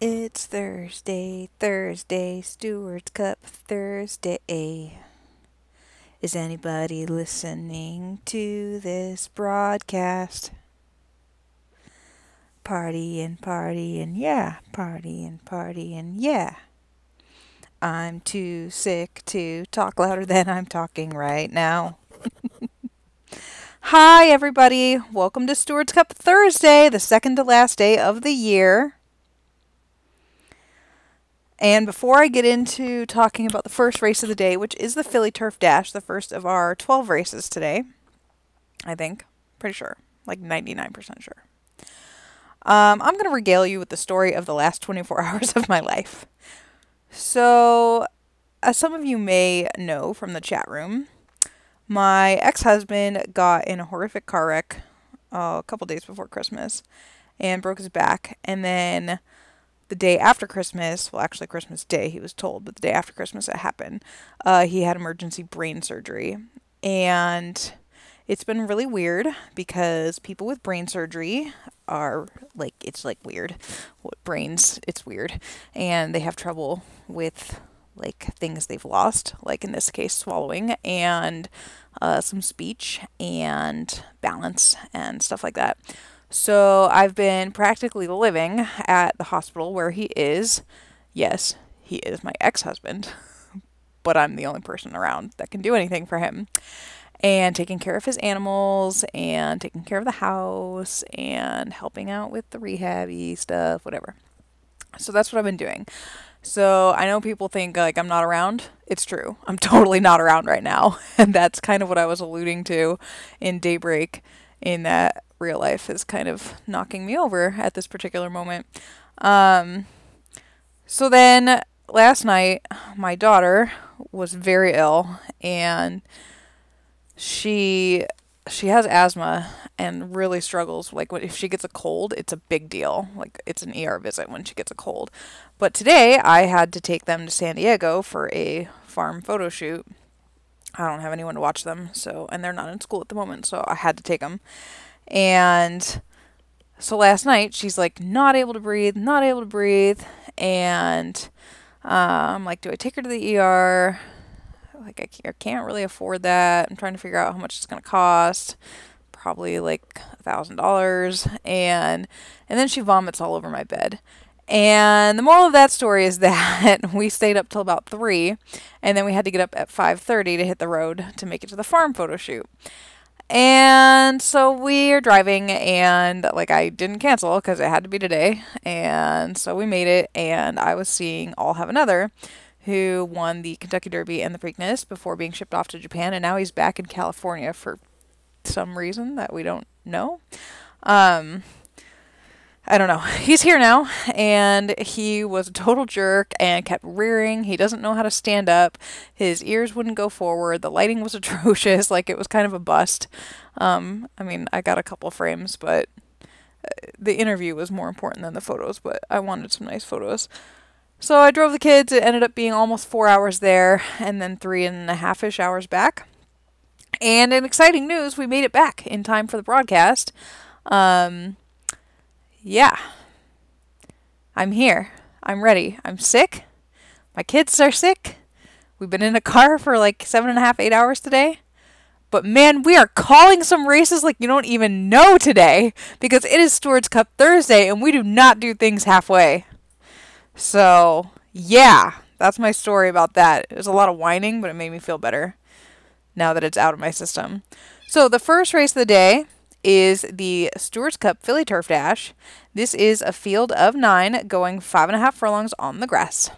It's Thursday, Steward's Cup Thursday. Is anybody listening to this broadcast? Partying, yeah, partying, yeah. I'm too sick to talk louder than I'm talking right now. Hi, everybody. Welcome to Steward's Cup Thursday, the second to last day of the year. And before I get into talking about the first race of the day, which is the Philly Turf Dash, the first of our 12 races today, I think, pretty sure, like 99% sure. I'm going to regale you with the story of the last 24 hours of my life. So, as some of you may know from the chat room, my ex-husband got in a horrific car wreck a couple days before Christmas and broke his back, and then the day after Christmas, well, actually Christmas Day, he was told, but the day after Christmas it happened, he had emergency brain surgery. And it's been really weird because people with brain surgery are like, it's like weird. It's weird. And they have trouble with like things they've lost, like in this case, swallowing and some speech and balance and stuff like that. So I've been practically living at the hospital where he is. Yes, he is my ex-husband, but I'm the only person around that can do anything for him. And taking care of his animals and taking care of the house and helping out with the rehab-y stuff, whatever. So that's what I've been doing. So I know people think like I'm not around. It's true. I'm totally not around right now. And that's kind of what I was alluding to in Daybreak, in that real life is kind of knocking me over at this particular moment. So then last night, my daughter was very ill, and she has asthma and really struggles. Like if she gets a cold, it's a big deal. Like it's an ER visit when she gets a cold. But today I had to take them to San Diego for a farm photo shoot. I don't have anyone to watch them, and they're not in school at the moment, so I had to take them. And so last night she's like not able to breathe, and I'm like, do I take her to the ER? Like I can't really afford that. I'm trying to figure out how much it's gonna cost. Probably like $1,000. And then she vomits all over my bed. And the moral of that story is that we stayed up till about 3, and then we had to get up at 5:30 to hit the road to make it to the farm photo shoot. And so we are driving, and like I didn't cancel because it had to be today. And so we made it, and I was seeing All Have Another, who won the Kentucky Derby and the Preakness before being shipped off to Japan, and now he's back in California for some reason that we don't know. I don't know. He's here now, and he was a total jerk and kept rearing. He doesn't know how to stand up. His ears wouldn't go forward. The lighting was atrocious. Like, it was kind of a bust. I mean, I got a couple frames, but the interview was more important than the photos, but I wanted some nice photos. So I drove the kids. It ended up being almost 4 hours there, and then 3.5-ish hours back. And in exciting news, we made it back in time for the broadcast. Yeah, I'm here. I'm ready. I'm sick. My kids are sick. We've been in a car for like 7.5, 8 hours today. But man, we are calling some races like you don't even know today, because it is Steward's Cup Thursday and we do not do things halfway. So, yeah, that's my story about that. It was a lot of whining, but it made me feel better now that it's out of my system. So the first race of the day is the Stewards Cup Philly Turf Dash. This is a field of 9 going 5.5 furlongs on the grass.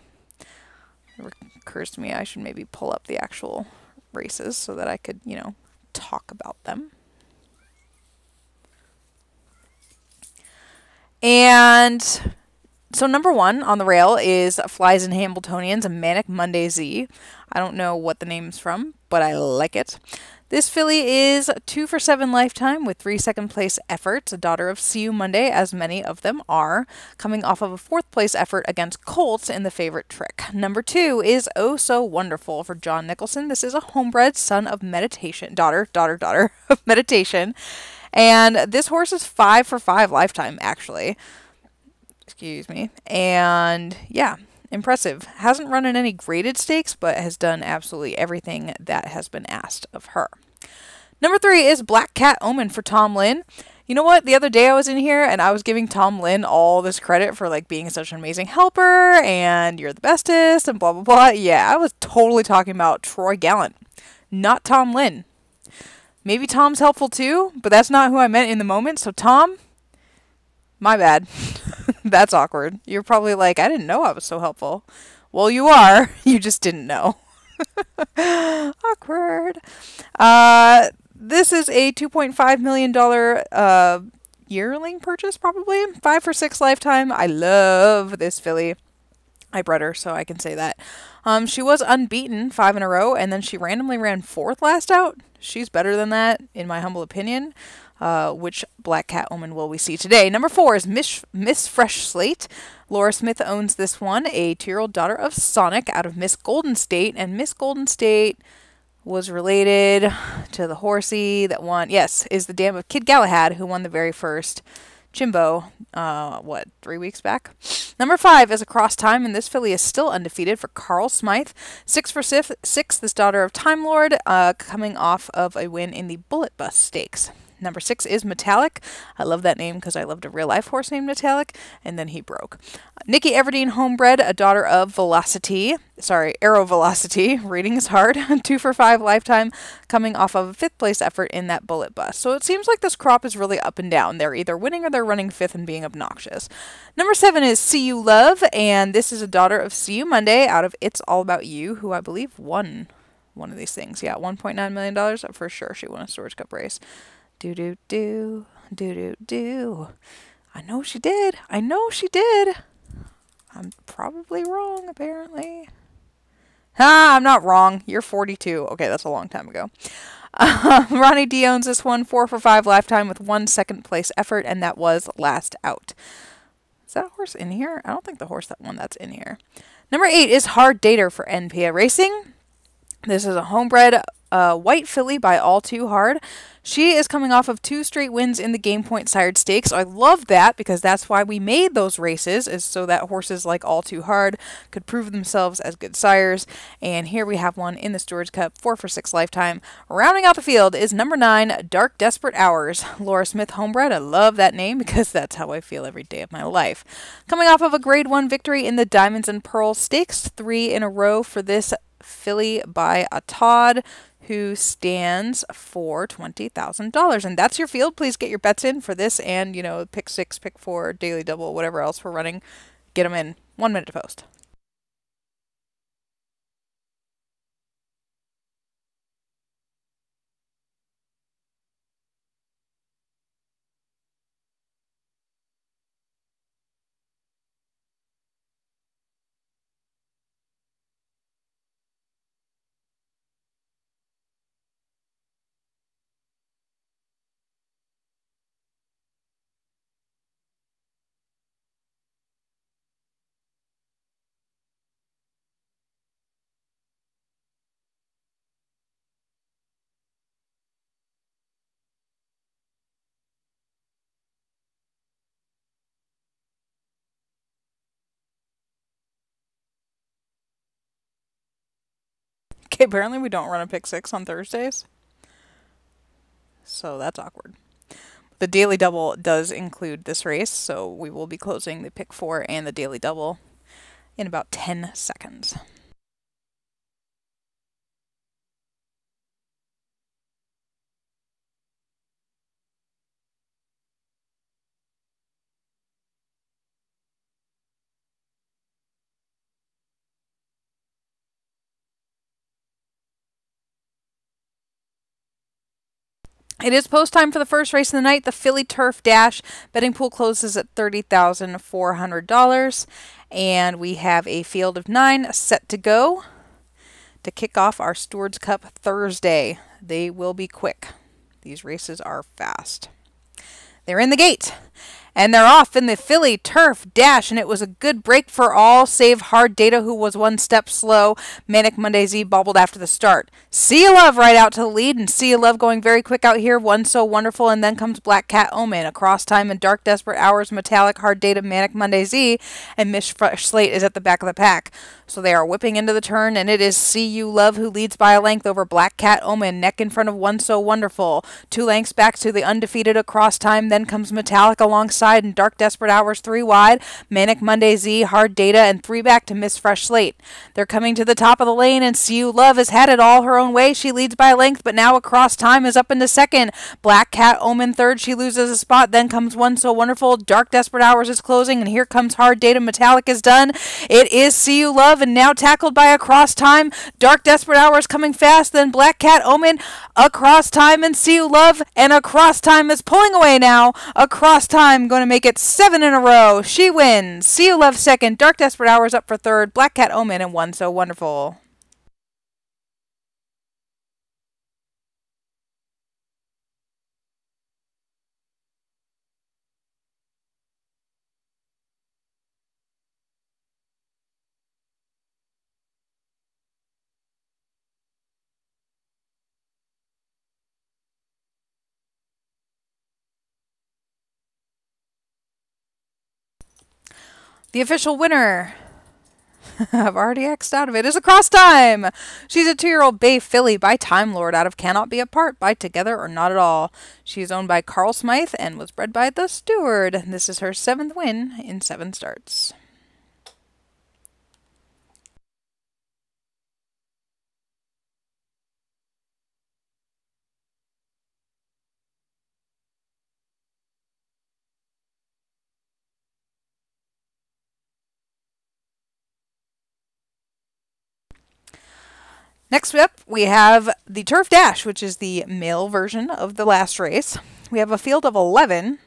It occurs to me I should maybe pull up the actual races so that I could, talk about them. And so number 1 on the rail is Flies and Hambletonians, a Manic Monday Z. I don't know what the name's from, but I like it. This filly is 2 for 7 lifetime with 3 second-place efforts, a daughter of See You Monday, as many of them are, coming off of a 4th-place effort against Colts in the favorite trick. Number 2 is Oh So Wonderful for John Nicholson. This is a homebred son of meditation, daughter of meditation, and this horse is 5 for 5 lifetime, actually. Excuse me. And yeah, impressive. Hasn't run in any graded stakes, but has done absolutely everything that has been asked of her. Number 3 is Black Cat Omen for Tom Lynn. You know what? The other day I was in here and I was giving Tom Lynn all this credit for like being such an amazing helper and you're the bestest and blah blah blah. Yeah, I was totally talking about Troy Gallant, not Tom Lynn. Maybe Tom's helpful too, but that's not who I meant in the moment. So Tom, my bad. That's awkward. You're probably like, I didn't know I was so helpful. Well, you are. You just didn't know. Awkward. This is a $2.5 million yearling purchase, probably. 5 for 6 lifetime. I love this filly. I bred her, so I can say that. She was unbeaten 5 in a row, and then she randomly ran 4th last out. She's better than that, in my humble opinion. Which Black Cat Omen will we see today? Number 4 is Miss Fresh Slate. Laura Smith owns this one, a 2-year-old daughter of Sonic out of Miss Golden State, and Miss Golden State was related to the horsey that won. Yes, is the dam of Kid Galahad, who won the very first Chimbo, 3 weeks back? Number 5 is Across Time, and this filly is still undefeated for Carl Smythe. 6 for 6, this daughter of Time Lord, coming off of a win in the Bullet Bus Stakes. Number 6 is Metallic. I love that name because I loved a real-life horse named Metallic, and then he broke. Nikki Everdeen Homebred, a daughter of Aero Velocity. Rating is hard. 2 for 5 lifetime, coming off of a 5th place effort in that Bullet Bus. So it seems like this crop is really up and down. They're either winning or they're running 5th and being obnoxious. Number 7 is See You Love, and this is a daughter of See You Monday out of It's All About You, who I believe won one of these things. Yeah, $1.9 million. For sure she won a Stewards Cup race. Do. I know she did. I'm probably wrong, apparently. I'm not wrong. You're 42. Okay, that's a long time ago. Ronnie D owns this one, 4 for 5 lifetime with 1 second place effort, and that was last out. Is that horse in here? I don't think the horse that won that's in here. Number 8 is Hard Dater for NPA Racing. This is a homebred white filly by All Too Hard. She is coming off of 2 straight wins in the Game Point Sired Stakes. I love that because that's why we made those races, is so that horses like All Too Hard could prove themselves as good sires. And here we have one in the Stewards Cup, 4 for 6 lifetime. Rounding out the field is number 9, Dark Desperate Hours. Laura Smith Homebred. I love that name because that's how I feel every day of my life. Coming off of a Grade 1 victory in the Diamonds and Pearls Stakes, 3 in a row for this filly by a Todd, who stands for $20,000. And that's your field. Please get your bets in for this and, pick 6, pick 4, daily double, whatever else we're running. Get them in. 1 minute to post. Okay, apparently we don't run a pick 6 on Thursdays. So that's awkward. The daily double does include this race, so we will be closing the pick 4 and the daily double in about 10 seconds. It is post time for the first race of the night, the Philly Turf Dash. Betting pool closes at $30,400. And we have a field of 9 set to go to kick off our Stewards Cup Thursday. They will be quick. These races are fast. They're in the gate. And they're off in the Philly Turf Dash, and it was a good break for all, save Hard Data, who was one step slow. Manic Monday Z bobbled after the start. Sea Love right out to the lead, and Sea Love going very quick out here. One So Wonderful, and then comes Black Cat Omen. Across Time and Dark Desperate Hours, Metallic, Hard Data, Manic Monday Z, and Miss Fresh Slate is at the back of the pack. So they are whipping into the turn, and it is See You Love who leads by a length over Black Cat Omen, neck in front of One So Wonderful. 2 lengths back to the undefeated Across Time, then comes Metallic alongside, and Dark Desperate Hours 3 wide, Manic Monday Z, Hard Data, and 3 back to Miss Fresh Slate. They're coming to the top of the lane, and See You Love has had it all her own way. She leads by a length, but now Across Time is up into second. Black Cat Omen third, she loses a spot, then comes One So Wonderful. Dark Desperate Hours is closing, and here comes Hard Data. Metallic is done. It is See You Love, and now tackled by Across Time. Dark Desperate Hours coming fast, then Black Cat Omen, Across Time, and See You Love, and Across Time is pulling away now. Across Time going to make it 7 in a row. She wins. See You Love second, Dark Desperate Hours up for third, Black Cat Omen, and One So Wonderful. The official winner, I've already X'd out of it, is Across Time. She's a 2-year-old bay filly by Time Lord out of Cannot Be Apart by Together or Not at All. She is owned by Carl Smythe and was bred by the Steward. This is her 7th win in 7 starts. Next up, we have the Turf Dash, which is the male version of the last race. We have a field of 11.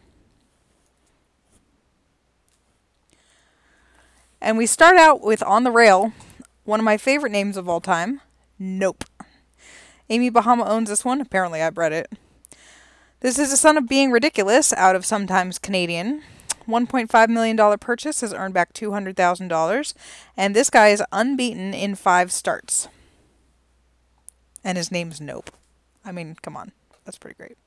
And we start out with On the Rail, one of my favorite names of all time, Nope. Amy Bahama owns this one. Apparently I bred it. This is a son of Being Ridiculous out of Sometimes Canadian. $1.5 million purchase has earned back $200,000. And this guy is unbeaten in 5 starts. And his name's Nope. I mean, come on. That's pretty great.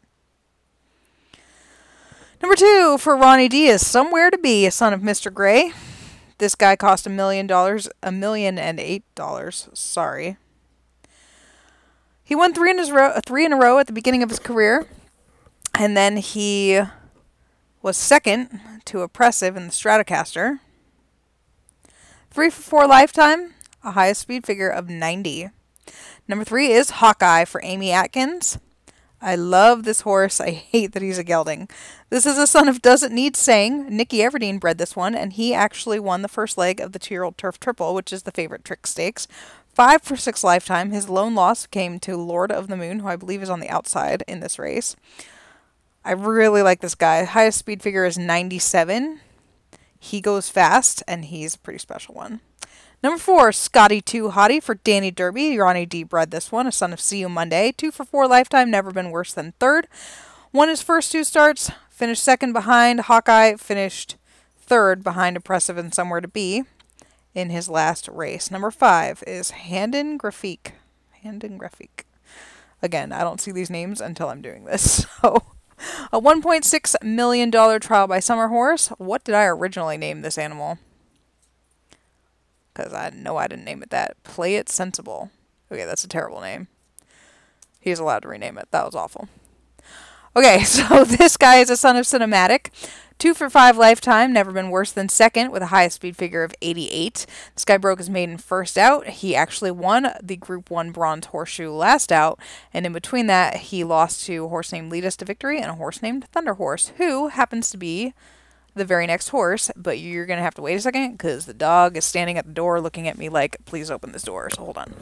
Number 2 for Ronnie D is Somewhere to Be, a son of Mr. Gray. This guy cost $1 million, $1,008. Sorry. He won 3 in a row at the beginning of his career. And then he was second to Oppressive in the Stratocaster. 3 for 4 lifetime, a highest speed figure of 90. Number 3 is Hawkeye for Amy Atkins. I love this horse. I hate that he's a gelding. This is a son of Doesn't Need Saying. Nikki Everdeen bred this one, and he actually won the first leg of the 2-year-old Turf Triple, which is the favorite trick stakes. 5 for 6 lifetime. His lone loss came to Lord of the Moon, who I believe is on the outside in this race. I really like this guy. Highest speed figure is 97. He goes fast, and he's a pretty special one. Number 4, Scotty 2 Hottie for Danny Derby. Ronnie D bred this one, a son of See You Monday. 2 for 4 lifetime, never been worse than third. Won his first 2 starts, finished second behind Hawkeye, finished third behind Oppressive and Somewhere to Be in his last race. Number 5 is Handin Graphique. Handin Graphique. Again, I don't see these names until I'm doing this. So, a $1.6 million trial by Summer Horse. What did I originally name this animal? Because I know I didn't name it that. Play It Sensible. Okay, that's a terrible name. He's allowed to rename it. That was awful. Okay, so this guy is a son of Cinematic. 2 for 5 lifetime, never been worse than second with a highest speed figure of 88. This guy broke his maiden first out. He actually won the Group 1 Bronze Horseshoe last out, and in between that, he lost to a horse named Lead Us to Victory and a horse named Thunder Horse, who happens to be the very next horse, but you're going to have to wait a second because the dog is standing at the door looking at me like, please open this door, so hold on.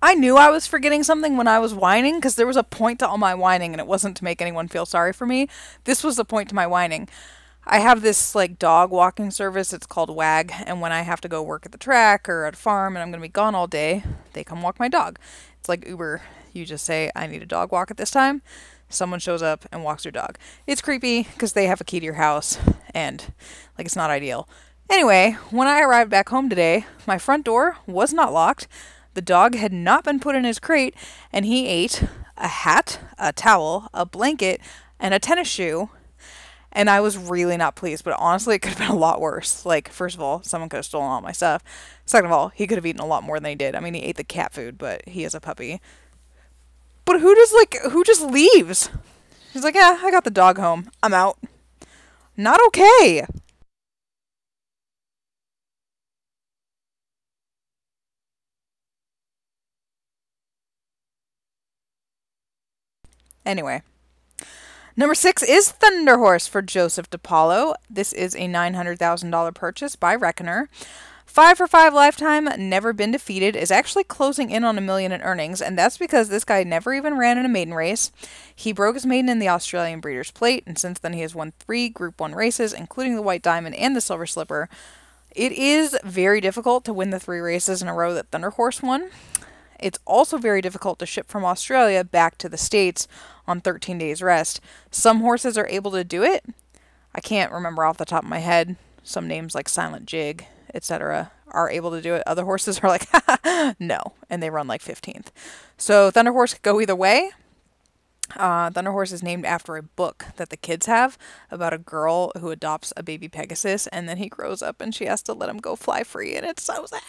I knew I was forgetting something when I was whining because there was a point to all my whining and it wasn't to make anyone feel sorry for me. This was the point to my whining. I have this like dog walking service. It's called WAG, and when I have to go work at the track or at a farm and I'm going to be gone all day, they come walk my dog. It's like Uber. You just say, I need a dog walk at this time. Someone shows up and walks your dog. It's creepy because they have a key to your house and like it's not ideal. Anyway, when I arrived back home today, my front door was not locked. The dog had not been put in his crate, and he ate a hat, a towel, a blanket, and a tennis shoe. And I was really not pleased, but honestly, it could have been a lot worse. Like, first of all, someone could have stolen all my stuff. Second of all, he could have eaten a lot more than he did. I mean, he ate the cat food, but he is a puppy. But who just leaves? He's like, yeah, I got the dog home. I'm out. Not okay. Anyway. Number 6 is Thunder Horse for Joseph DePaulo. This is a $900,000 purchase by Reckoner. 5 for 5 lifetime, never been defeated, is actually closing in on $1 million in earnings, and that's because this guy never even ran in a maiden race. He broke his maiden in the Australian Breeders' Plate, and since then he has won 3 Group 1 races, including the White Diamond and the Silver Slipper. It is very difficult to win the 3 races in a row that Thunder Horse won. It's also very difficult to ship from Australia back to the States on 13 days rest. Some horses are able to do it. I can't remember off the top of my head. Some names like Silent Jig, etc. are able to do it. Other horses are like, no, and they run like 15th. So Thunder Horse could go either way. Thunder Horse is named after a book that the kids have about a girl who adopts a baby Pegasus, and then he grows up and she has to let him go fly free, and it's so sad.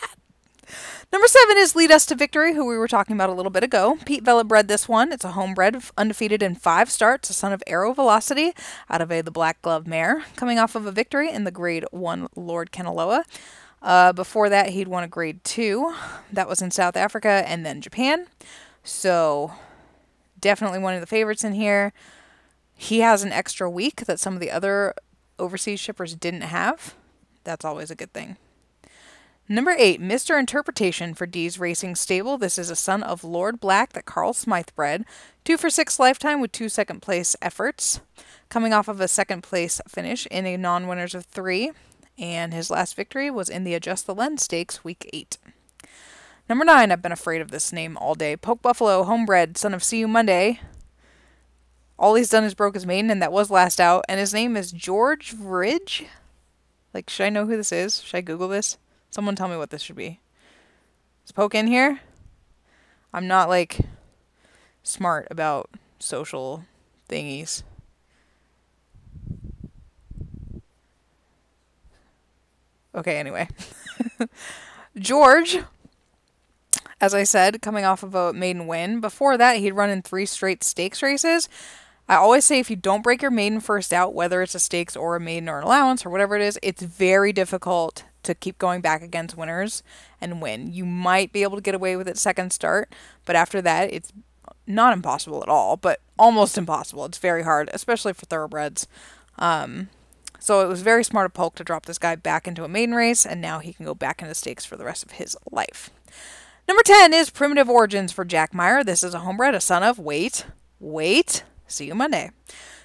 Number 7 is Lead Us to Victory, who we were talking about a little bit ago. Pete Vela bred this one. It's a homebred, undefeated in 5 starts, a son of Arrow Velocity out of the Black Glove mare, coming off of a victory in the Grade 1 Lord Kanaloa. Before that, he'd won a Grade 2. That was in South Africa and then Japan. So, definitely one of the favorites in here. He has an extra week that some of the other overseas shippers didn't have. That's always a good thing. Number 8, Mr. Interpretation for Dee's Racing Stable. This is a son of Lord Black that Carl Smythe bred. 2 for 6 lifetime with 2 second place efforts. Coming off of a second place finish in a non-winners of 3. And his last victory was in the Adjust the Lens Stakes week 8. Number 9, I've been afraid of this name all day. Poke Buffalo, homebred, son of See You Monday. All he's done is broke his maiden, and that was last out. And his name is George Ridge. Like, should I know who this is? Should I Google this? Someone tell me what this should be. Is Poke in here? I'm not, like, smart about social thingies. Okay, anyway. George, as I said, coming off of a maiden win. Before that, he'd run in 3 straight stakes races. I always say if you don't break your maiden first out, whether it's a stakes or a maiden or an allowance or whatever it is, it's very difficult to keep going back against winners and win. You might be able to get away with it second start, but after that, it's not impossible at all, but almost impossible. It's very hard, especially for thoroughbreds. So it was very smart of Polk to drop this guy back into a maiden race, and now he can go back into stakes for the rest of his life. Number 10 is Primitive Origins for Jack Meyer. This is a homebred, a son of, wait, See You Monday.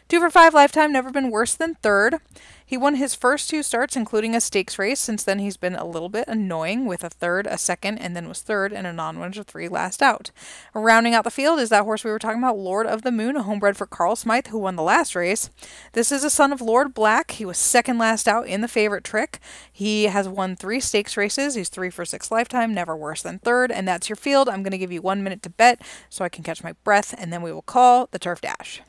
2 for 5 lifetime, never been worse than 3rd. He won his first 2 starts, including a stakes race. Since then, he's been a little bit annoying with a 3rd, a 2nd, and then was 3rd in a non-winners of 3 last out. Rounding out the field is that horse we were talking about, Lord of the Moon, a homebred for Carl Smythe, who won the last race. This is a son of Lord Black. He was 2nd last out in the favorite trick. He has won 3 stakes races. He's 3 for 6 lifetime, never worse than 3rd, and that's your field. I'm going to give you 1 minute to bet so I can catch my breath, and then we will call the Turf Dash.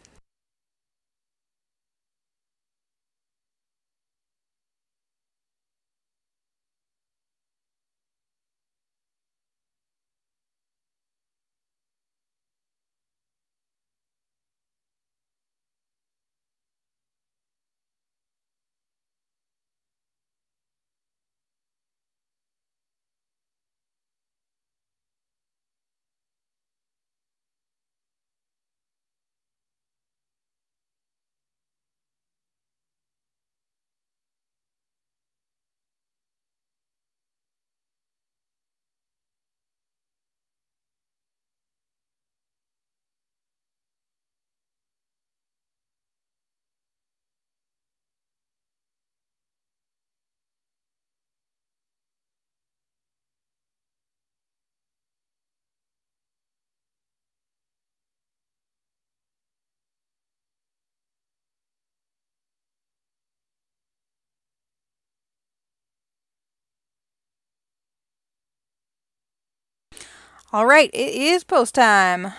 All right, it is post time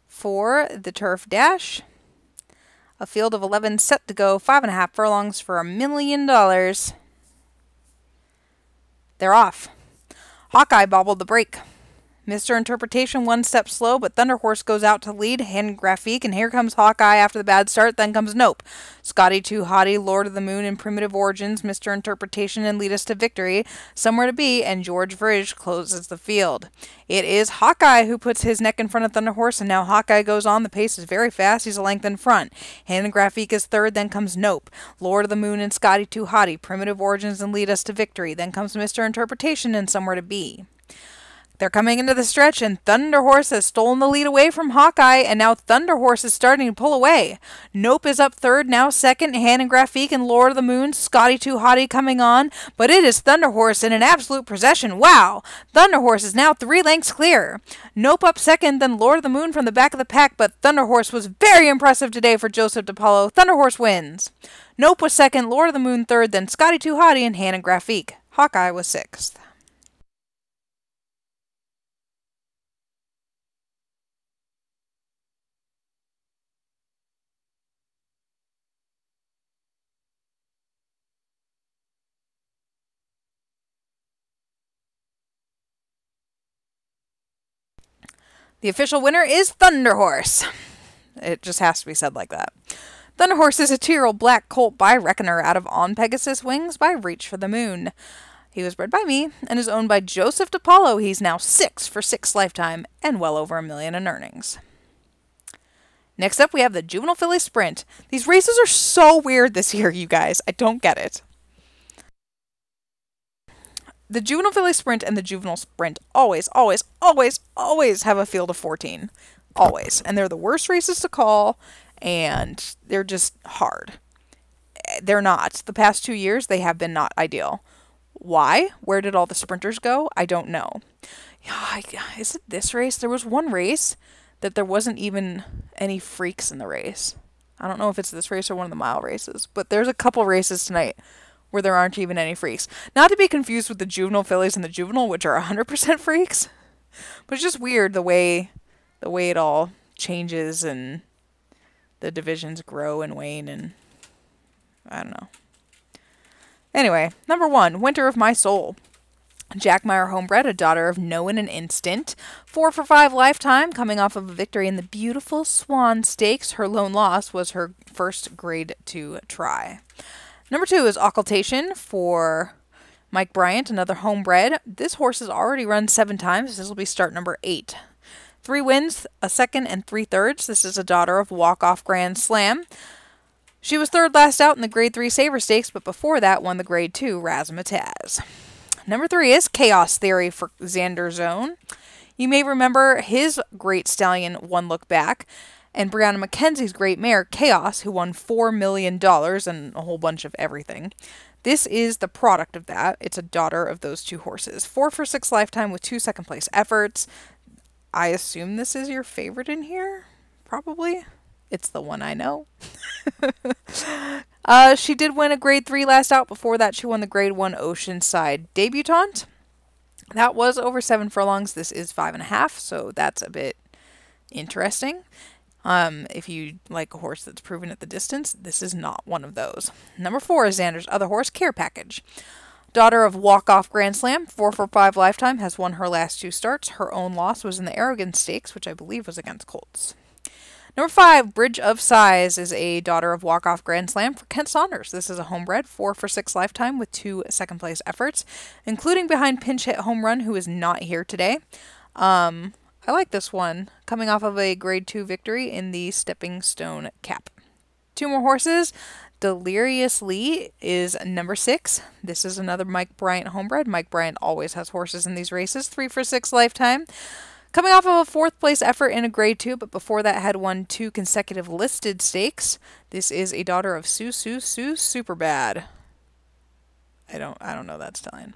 for the Turf Dash. A field of 11 set to go, 5.5 furlongs for $1 million. They're off. Hawkeye bobbled the break. Mr. Interpretation one step slow, but Thunder Horse goes out to lead. Hand Graphique, and here comes Hawkeye after the bad start. Then comes Nope. Scotty Too Hottie, Lord of the Moon, and Primitive Origins, Mr. Interpretation, and Lead Us to Victory. Somewhere to Be, and George Vrij closes the field. It is Hawkeye who puts his neck in front of Thunder Horse, and now Hawkeye goes on. The pace is very fast. He's a length in front. Hand Graphique is third. Then comes Nope. Lord of the Moon and Scotty Too Hottie, Primitive Origins, and Lead Us to Victory. Then comes Mr. Interpretation and Somewhere to Be. They're coming into the stretch, and Thunder Horse has stolen the lead away from Hawkeye, and now Thunder Horse is starting to pull away. Nope is up third, now second. Hand and Graphique and Lord of the Moon, Scotty Too Hottie coming on, but it is Thunder Horse in an absolute possession. Wow! Thunder Horse is now 3 lengths clear. Nope up second, then Lord of the Moon from the back of the pack, but Thunder Horse was very impressive today for Joseph DiPaolo. Thunder Horse wins. Nope was second, Lord of the Moon third, then Scotty Too Hottie and Hand and Graphique. Hawkeye was sixth. The official winner is Thunder Horse. It just has to be said like that. Thunder Horse is a 2-year-old black colt by Reckoner out of On Pegasus Wings by Reach for the Moon. He was bred by me and is owned by Joseph DiPaolo. He's now 6 for 6 lifetime and well over $1 million in earnings. Next up, we have the Juvenile Filly Sprint. These races are so weird this year, you guys. I don't get it. The Juvenile Filly Sprint and the Juvenile Sprint always have a field of 14. Always. And they're the worst races to call, and they're just hard. They're not. The past 2 years, they have been not ideal. Why? Where did all the sprinters go? I don't know. Is it this race? There was one race that there wasn't even any freaks in the race. I don't know if it's this race or one of the mile races, but there's a couple races tonight where there aren't even any freaks. Not to be confused with the Juvenile Fillies and the Juvenile, which are 100% freaks. But it's just weird the way it all changes and the divisions grow and wane, and I don't know. Anyway, number 1, Winter of My Soul. Jack Meyer homebred, a daughter of No in an Instant. 4 for 5 lifetime, coming off of a victory in the beautiful Swan Stakes. Her lone loss was her first grade 2 try. Number 2 is Occultation for Mike Bryant, another homebred. This horse has already run 7 times. This will be start number 8. 3 wins, a second, and 3 thirds. This is a daughter of Walk-Off Grand Slam. She was third last out in the Grade 3 Sabre Stakes, but before that won the Grade 2 Razzmatazz. Number 3 is Chaos Theory for Xander Zone. You may remember his great stallion, One Look Back, and Brianna McKenzie's great mare, Chaos, who won $4 million and a whole bunch of everything. This is the product of that. It's a daughter of those 2 horses. 4 for 6 lifetime with 2 second place efforts. I assume this is your favorite in here? Probably. It's the one I know. She did win a Grade 3 last out. Before that, she won the Grade 1 Oceanside Debutante. That was over 7 furlongs. This is 5.5, so that's a bit interesting. If you like a horse that's proven at the distance, this is not one of those. Number 4 is Xander's other horse, Care Package. Daughter of Walk-Off Grand Slam, 4 for 5 lifetime, has won her last 2 starts. Her own loss was in the Aragon Stakes, which I believe was against Colts. Number 5, Bridge of Sighs, is a daughter of Walk-Off Grand Slam for Kent Saunders. This is a homebred, 4 for 6 lifetime with 2 second place efforts, including behind Pinch Hit Home Run, who is not here today. I like this one, coming off of a Grade 2 victory in the Stepping Stone Cap. 2 more horses. Delirious Lee is number 6. This is another Mike Bryant homebred. Mike Bryant always has horses in these races. 3 for 6 lifetime. Coming off of a 4th place effort in a Grade 2, but before that had won 2 consecutive listed stakes. This is a daughter of Sue Superbad. I don't know that stallion.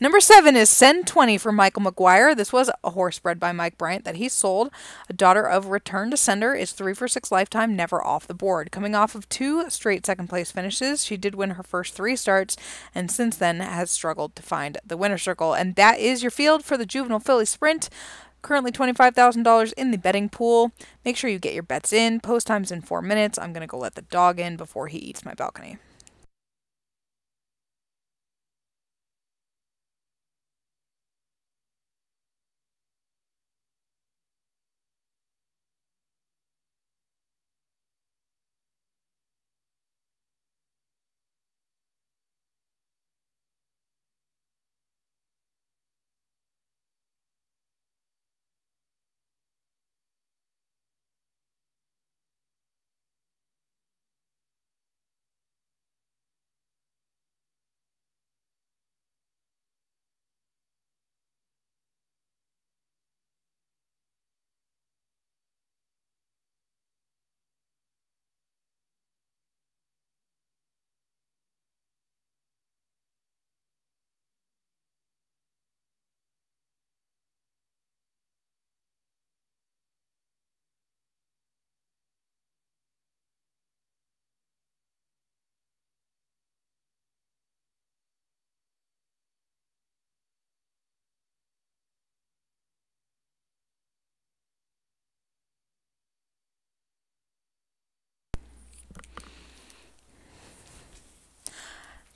Number 7 is Send 20 from Michael McGuire. This was a horse bred by Mike Bryant that he sold. A Daughter of Return to Sender is 3 for 6 lifetime, never off the board. Coming off of 2 straight second place finishes, she did win her first 3 starts and since then has struggled to find the winner's circle. And that is your field for the Juvenile Filly Sprint. Currently $25,000 in the betting pool. Make sure you get your bets in. Post time's in 4 minutes. I'm going to go let the dog in before he eats my balcony.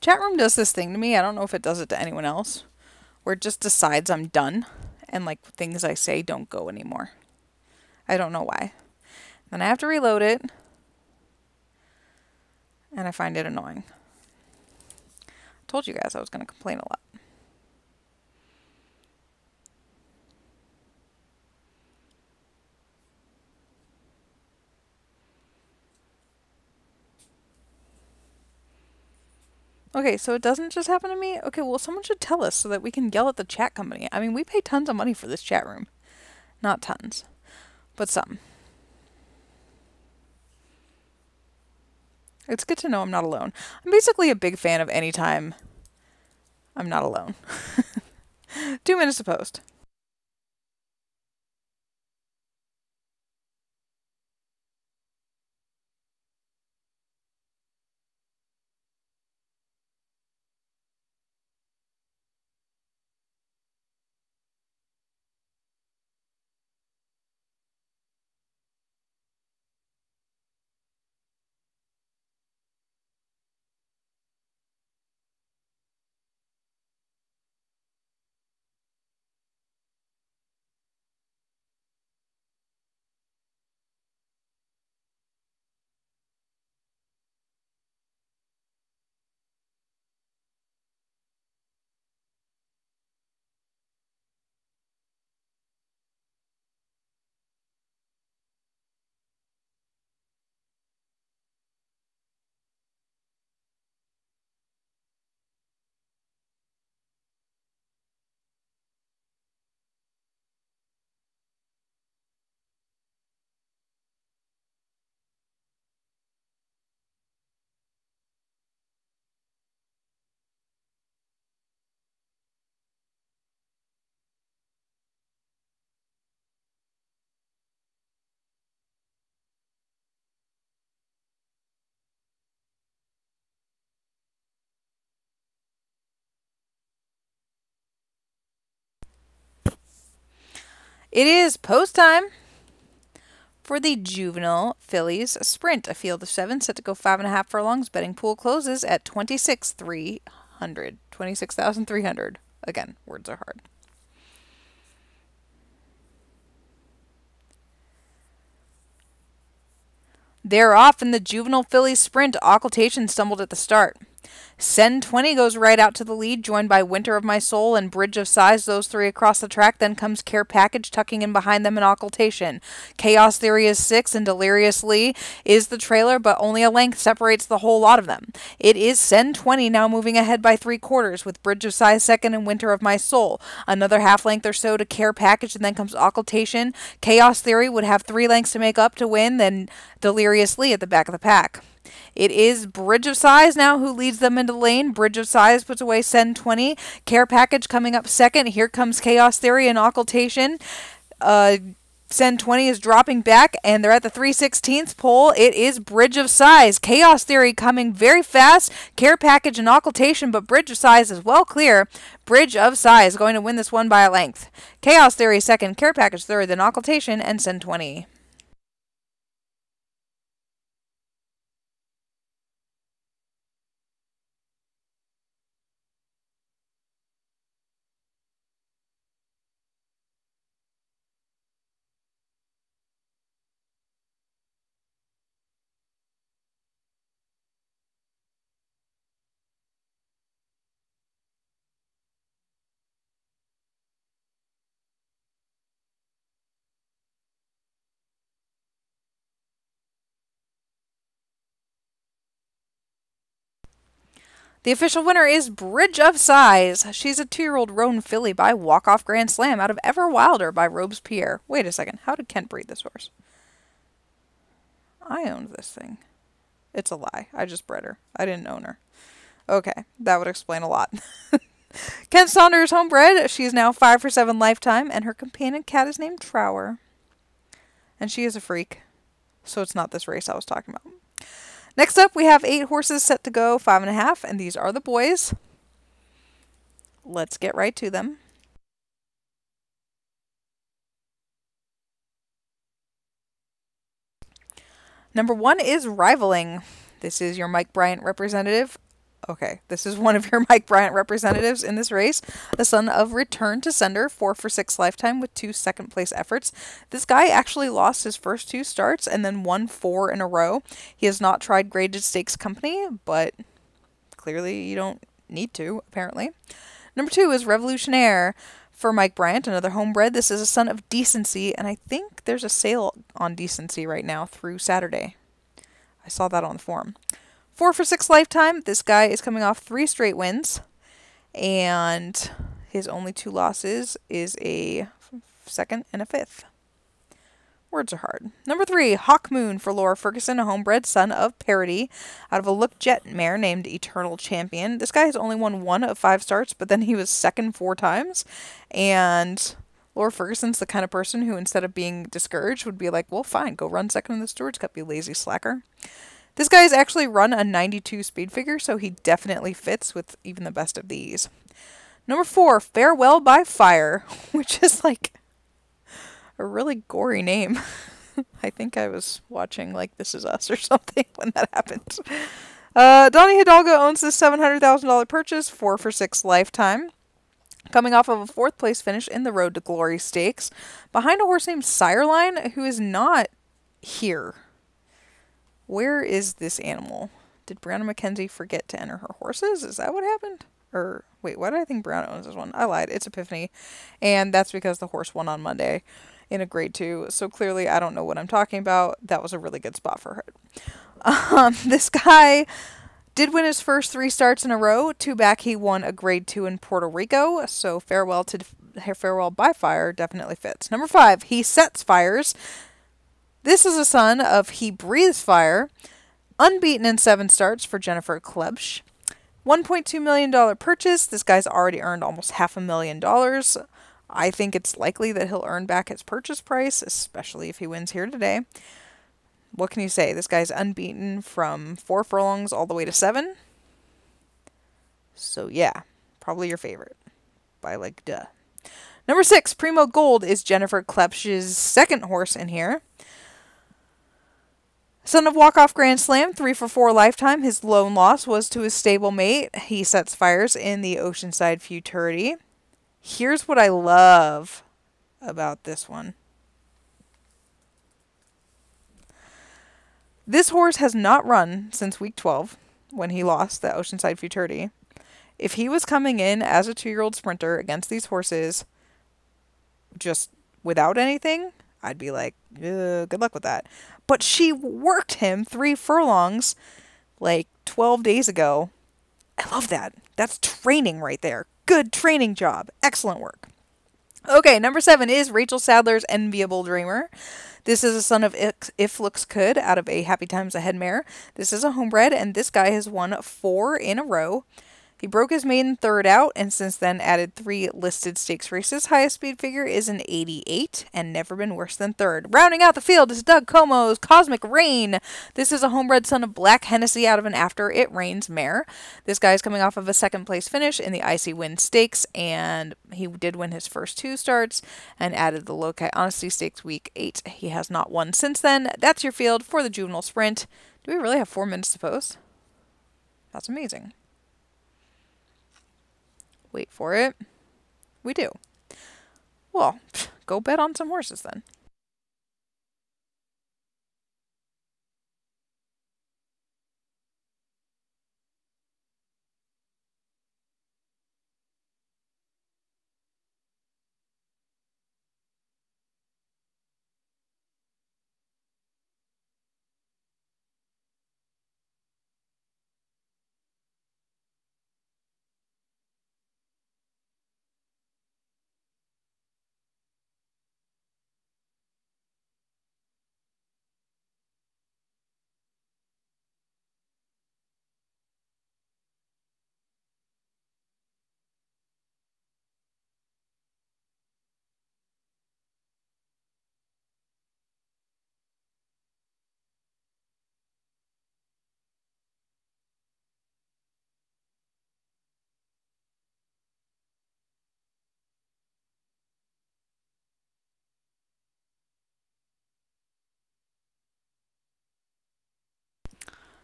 Chat room does this thing to me. I don't know if it does it to anyone else, where it just decides I'm done and like things I say don't go anymore. I don't know why. Then I have to reload it and I find it annoying. I told you guys I was going to complain a lot. Okay, so it doesn't just happen to me? Okay, well, someone should tell us so that we can yell at the chat company. I mean, we pay tons of money for this chat room. Not tons, but some. It's good to know I'm not alone. I'm basically a big fan of any time I'm not alone. 2 minutes to post. It is post time for the Juvenile Fillies Sprint. A field of 7 set to go 5.5 furlongs. Betting pool closes at 26,300. 26,300. Again, words are hard. They're off in the Juvenile Fillies Sprint. Occultation stumbled at the start. Send 20 goes right out to the lead, joined by Winter of My Soul and Bridge of Sighs, those 3 across the track. Then comes Care Package, tucking in behind them in Occultation. Chaos Theory is 6, and Deliriously is the trailer, but only a length separates the whole lot of them. It is Send 20 now moving ahead by 3/4, with Bridge of Sighs second and Winter of My Soul. Another half length or so to Care Package, and then comes Occultation. Chaos Theory would have 3 lengths to make up to win, then Deliriously at the back of the pack. It is Bridge of Sighs now who leads them into the lane. Bridge of Sighs puts away Send 20. Care Package coming up second. Here comes Chaos Theory and Occultation. Send 20 is dropping back, and they're at the 3/16th pole. It is Bridge of Sighs. Chaos Theory coming very fast. Care Package and Occultation, but Bridge of Sighs is well clear. Bridge of Sighs going to win this one by a length. Chaos Theory second, Care Package third, then Occultation and Send 20. The official winner is Bridge of Sighs. She's a 2-year-old roan filly by walk-off Grand Slam out of Ever Wilder by Robespierre. Wait a second. How did Kent breed this horse? I owned this thing. It's a lie. I just bred her. I didn't own her. Okay, that would explain a lot. Kent Saunders homebred. She is now 5 for 7 lifetime, and her companion cat is named Trower. And she is a freak. So it's not this race I was talking about. Next up, we have 8 horses set to go, 5.5, and these are the boys. Let's get right to them. Number 1 is Rivaling. This is your Mike Bryant representative. Okay, this is one of your Mike Bryant representatives in this race. The son of Return to Sender, 4 for 6 lifetime with 2 second-place efforts. This guy actually lost his first 2 starts and then won 4 in a row. He has not tried graded stakes company, but clearly you don't need to, apparently. Number 2 is Revolutionaire for Mike Bryant, another homebred. This is a son of Decency, and I think there's a sale on Decency right now through Saturday. I saw that on the forum. 4 for 6 lifetime. This guy is coming off 3 straight wins, and his only 2 losses is a 2nd and a 5th. Words are hard. Number 3, Hawk Moon for Laura Ferguson, a homebred son of Parody, out of a Look Jet mare named Eternal Champion. This guy has only won 1 of 5 starts, but then he was 2nd 4 times, and Laura Ferguson's the kind of person who, instead of being discouraged, would be like, well, fine, go run 2nd in the Stewards Cup, you lazy slacker. This guy has actually run a 92 speed figure, so he definitely fits with even the best of these. Number 4, Farewell by Fire, which is like a really gory name. I think I was watching like This Is Us or something when that happened. Donnie Hidalgo owns this $700,000 purchase, 4 for 6 lifetime. Coming off of a 4th place finish in the Road to Glory Stakes, behind a horse named Sireline, who is not here. Where is this animal? Did Brianna McKenzie forget to enter her horses? Is that what happened? Or, wait, why did I think Brianna owns this one? I lied. It's Epiphany. And that's because the horse won on Monday in a grade 2. So clearly I don't know what I'm talking about. That was a really good spot for her. This guy did win his first 3 starts in a row. 2 back, he won a grade 2 in Puerto Rico. So Farewell by Fire definitely fits. Number 5, He Sets Fires. This is a son of He Breathes Fire, unbeaten in 7 starts for Jennifer Klebsch. $1.2 million purchase. This guy's already earned almost $500,000. I think it's likely that he'll earn back his purchase price, especially if he wins here today. What can you say? This guy's unbeaten from 4 furlongs all the way to 7. So yeah, probably your favorite. By like duh. Number 6, Primo Gold is Jennifer Klepsch's 2nd horse in here. Son of Walk-Off Grand Slam, 3 for 4 lifetime. His lone loss was to his stablemate. He Sets Fires in the Oceanside Futurity. Here's what I love about this one. This horse has not run since week 12 when he lost the Oceanside Futurity. If he was coming in as a 2-year-old sprinter against these horses just without anything, I'd be like, good luck with that. But she worked him 3 furlongs like 12 days ago. I love that. That's training right there. Good training job. Excellent work. Okay, number 7 is Rachel Sadler's Enviable Dreamer. This is a son of If Looks Could out of a Happy Times Ahead mare. This is a homebred, and this guy has won 4 in a row. He broke his maiden third out, and since then added 3 listed stakes races. Highest speed figure is an 88, and never been worse than third. Rounding out the field is Doug Como's Cosmic Rain. This is a homebred son of Black Hennessy out of an After It Rains mare. This guy is coming off of a second place finish in the Icy Wind Stakes, and he did win his first 2 starts and added the Lokai Honesty Stakes week 8. He has not won since then. That's your field for the juvenile sprint. Do we really have 4 minutes to post? That's amazing. Wait for it. We do. Well, go bet on some horses then.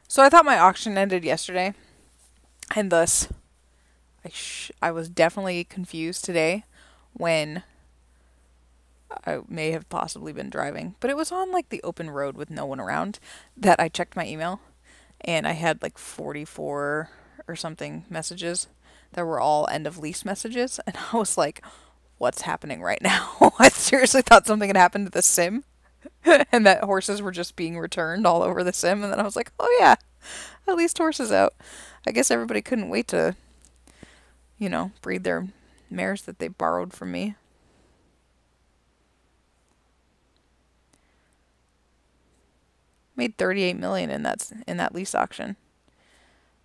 So I thought my auction ended yesterday, and thus I was definitely confused today when I may have possibly been driving, but it was on like the open road with no one around that I checked my email, and I had like 44 or something messages that were all end of lease messages, and I was like, what's happening right now? I seriously thought something had happened to the sim and that horses were just being returned all over the sim, and then I was like, oh yeah, at least horses out. I guess everybody couldn't wait to, breed their mares that they borrowed from me. Made 38 million in that lease auction.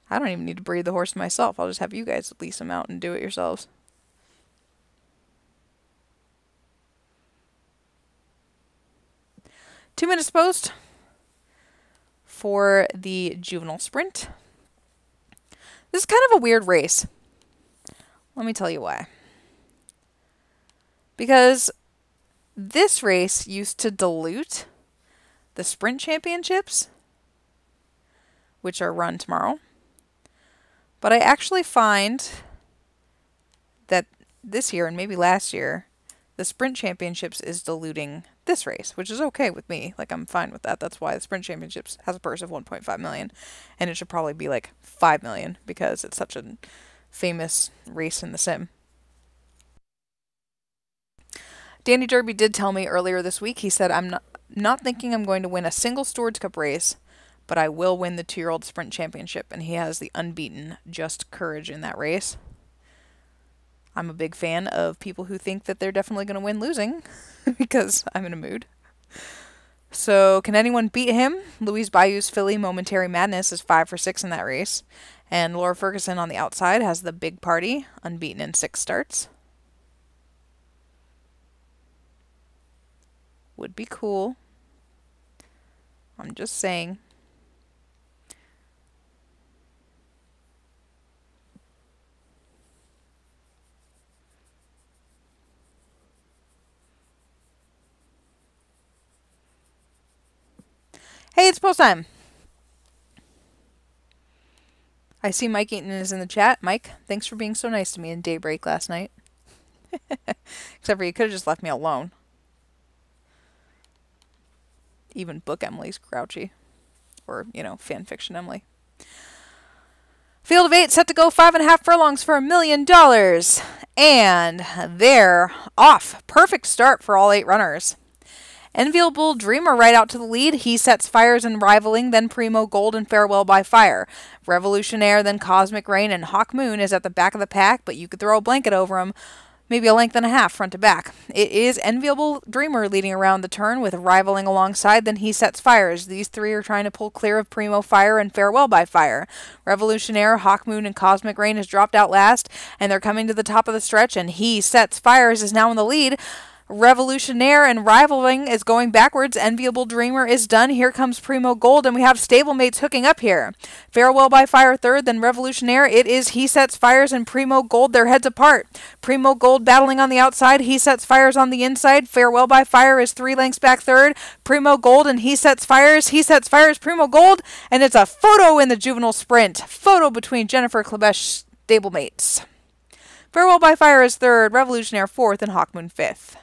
I don't even need to breed the horse myself. I'll just have you guys lease them out and do it yourselves. Two minutes post for the juvenile sprint. This is kind of a weird race. Let me tell you why. Because this race used to dilute the sprint championships, which are run tomorrow. But I actually find that this year and maybe last year, the sprint championships is diluting this race, which is okay with me. Like, I'm fine with that. That's why the sprint championships has a purse of 1.5 million, and it should probably be like 5 million because it's such a famous race in the sim. Danny Derby did tell me earlier this week, he said, I'm not thinking I'm going to win a single Stewards Cup race, but I will win the 2-year-old sprint championship, and he has the unbeaten Just Courage in that race. I'm a big fan of people who think that they're definitely going to win losing because I'm in a mood. So, can anyone beat him? Louise Bayou's filly Momentary Madness is 5 for 6 in that race. And Laura Ferguson on the outside has the Big Party, unbeaten in 6 starts. Would be cool. I'm just saying. Hey, it's post time. I see Mike Eaton is in the chat. Mike, thanks for being so nice to me in Daybreak last night. Except for you could have just left me alone. Even Book Emily's grouchy. Or, fan fiction Emily. Field of 8 set to go 5.5 furlongs for $1 million. And they're off. Perfect start for all 8 runners. Enviable Dreamer right out to the lead. He sets Fires and Rivaling, then Primo Gold and Farewell by Fire. Revolutionaire, then Cosmic Rain, and Hawk Moon is at the back of the pack, but you could throw a blanket over him. maybe a length and a half front to back. It is Enviable Dreamer leading around the turn with Rivaling alongside, then He Sets Fires. These three are trying to pull clear of Primo Fire and Farewell by Fire. Revolutionaire, Hawkmoon, and Cosmic Rain has dropped out last, and they're coming to the top of the stretch, and He Sets Fires is now in the lead. Revolutionaire and Rivaling is going backwards. Enviable Dreamer is done. Here comes Primo Gold, and we have stablemates hooking up here. Farewell by Fire third, then Revolutionaire. It is He Sets Fires and Primo Gold. Their heads apart. Primo Gold battling on the outside. He Sets Fires on the inside. Farewell by Fire is 3 lengths back third. Primo Gold and He Sets Fires. He Sets Fires, Primo Gold, and it's a photo in the juvenile sprint. Photo between Jennifer Klebesh stablemates. Farewell by Fire is third. Revolutionaire fourth, and Hawkmoon fifth.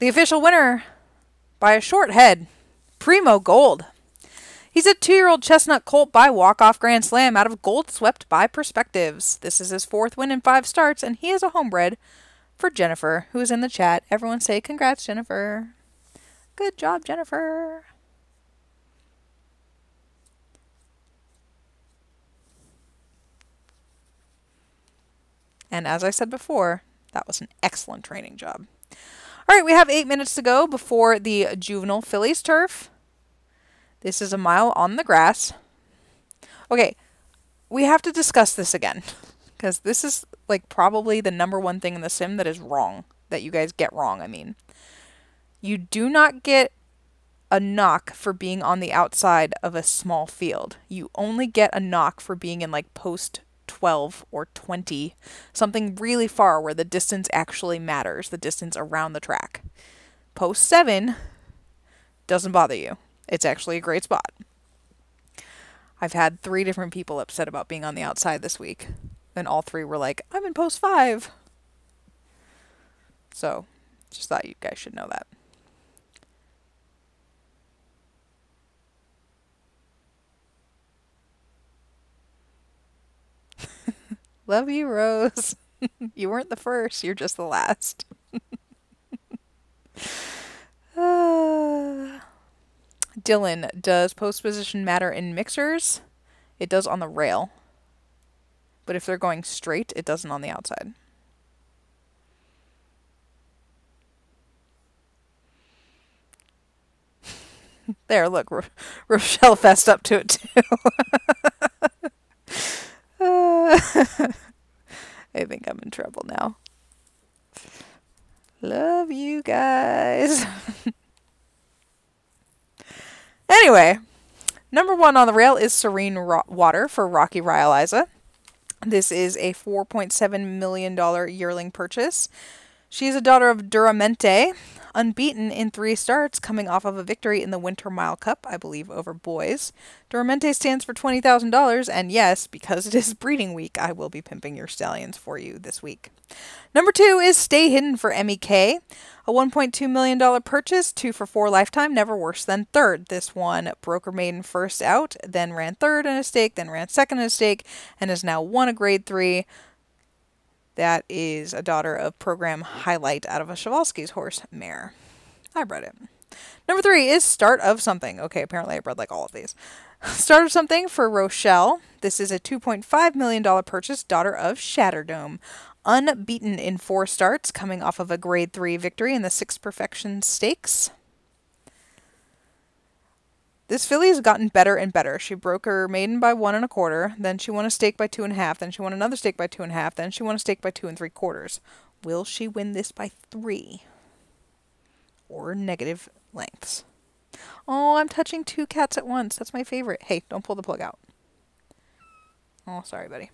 The official winner, by a short head, Primo Gold. He's a 2-year-old chestnut colt by walk-off Grand Slam out of Gold Swept by Perspectives. This is his 4th win in 5 starts, and he is a homebred for Jennifer, who is in the chat. Everyone say congrats, Jennifer. Good job, Jennifer. And as I said before, that was an excellent training job. All right, we have 8 minutes to go before the juvenile fillies turf. This is a mile on the grass. Okay, we have to discuss this again, because this is like probably the #1 thing in the sim that is wrong, that you guys get wrong, I mean. You do not get a knock for being on the outside of a small field. You only get a knock for being in like post 12 or 20, something really far where the distance actually matters, the distance around the track. Post 7 doesn't bother you. It's actually a great spot. I've had 3 different people upset about being on the outside this week, and all 3 were like, I'm in post 5. So, just thought you guys should know that. Love you, Rose. You weren't the first, you're just the last. Dylan, does post position matter in mixers? It does on the rail. But if they're going straight, it doesn't on the outside. There, look, Rochelle fessed up to it too. I think I'm in trouble now. Love you guys. Anyway, #1 on the rail is Serene Water for Rocky Ryaliza. This is a $4.7 million yearling purchase. She's a daughter of Duramente, unbeaten in 3 starts, coming off of a victory in the Winter Mile Cup, I believe, over boys. Duramente stands for $20,000, and yes, because it is breeding week, I will be pimping your stallions for you this week. #2 is Stay Hidden for MEK, a $1.2 million purchase, 2 for 4 lifetime, never worse than third. This one broker maiden first out, then ran third in a stake, then ran second in a stake, and has now won a grade 3. That is a daughter of Program Highlight out of a Chvalsky's horse mare. I bred it. #3 is Start of Something. Okay, apparently I bred like all of these. Start of Something for Rochelle. This is a $2.5 million purchase, daughter of Shatterdome. Unbeaten in 4 starts, coming off of a grade 3 victory in the 6 Perfection Stakes. This filly has gotten better and better. She broke her maiden by 1 1/4, then she won a stake by 2 1/2, then she won another stake by 2 1/2, then she won a stake by 2 3/4. Will she win this by 3? Or negative lengths? Oh, I'm touching 2 cats at once. That's my favorite. Hey, don't pull the plug out. Oh, sorry, buddy.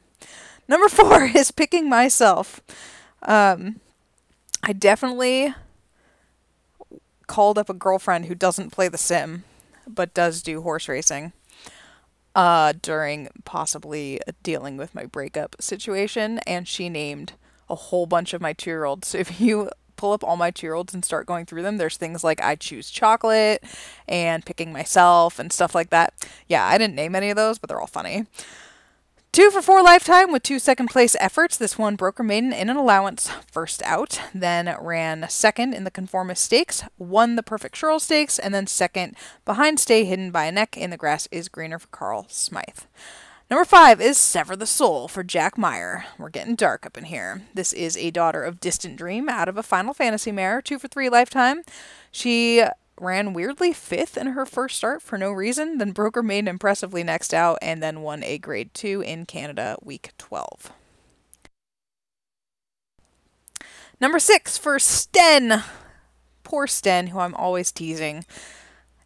#4 is Picking Myself. I definitely called up a girlfriend who doesn't play the sim, but does do horse racing, during possibly dealing with my breakup situation, and she named a whole bunch of my 2-year-olds. So if you pull up all my 2-year-olds and start going through them, there's things like I Choose Chocolate and Picking Myself and stuff like that. Yeah, I didn't name any of those, but they're all funny. 2 for 4 lifetime with 2 second place efforts. This one Broker Maiden in an allowance first out, then ran second in the Conformist Stakes, won the Perfect Churl Stakes, and then second behind Stay Hidden by a Neck in the Grass is Greener for Carl Smythe. Number 5 is Sever the Soul for Jack Meyer. We're getting dark up in here. This is a daughter of Distant Dream out of a Final Fantasy mare, 2 for 3 lifetime. She ran weirdly 5th in her first start for no reason, then Broker Maiden impressively next out, and then won a Grade 2 in Canada week 12. Number 6 for Sten. Poor Sten, who I'm always teasing,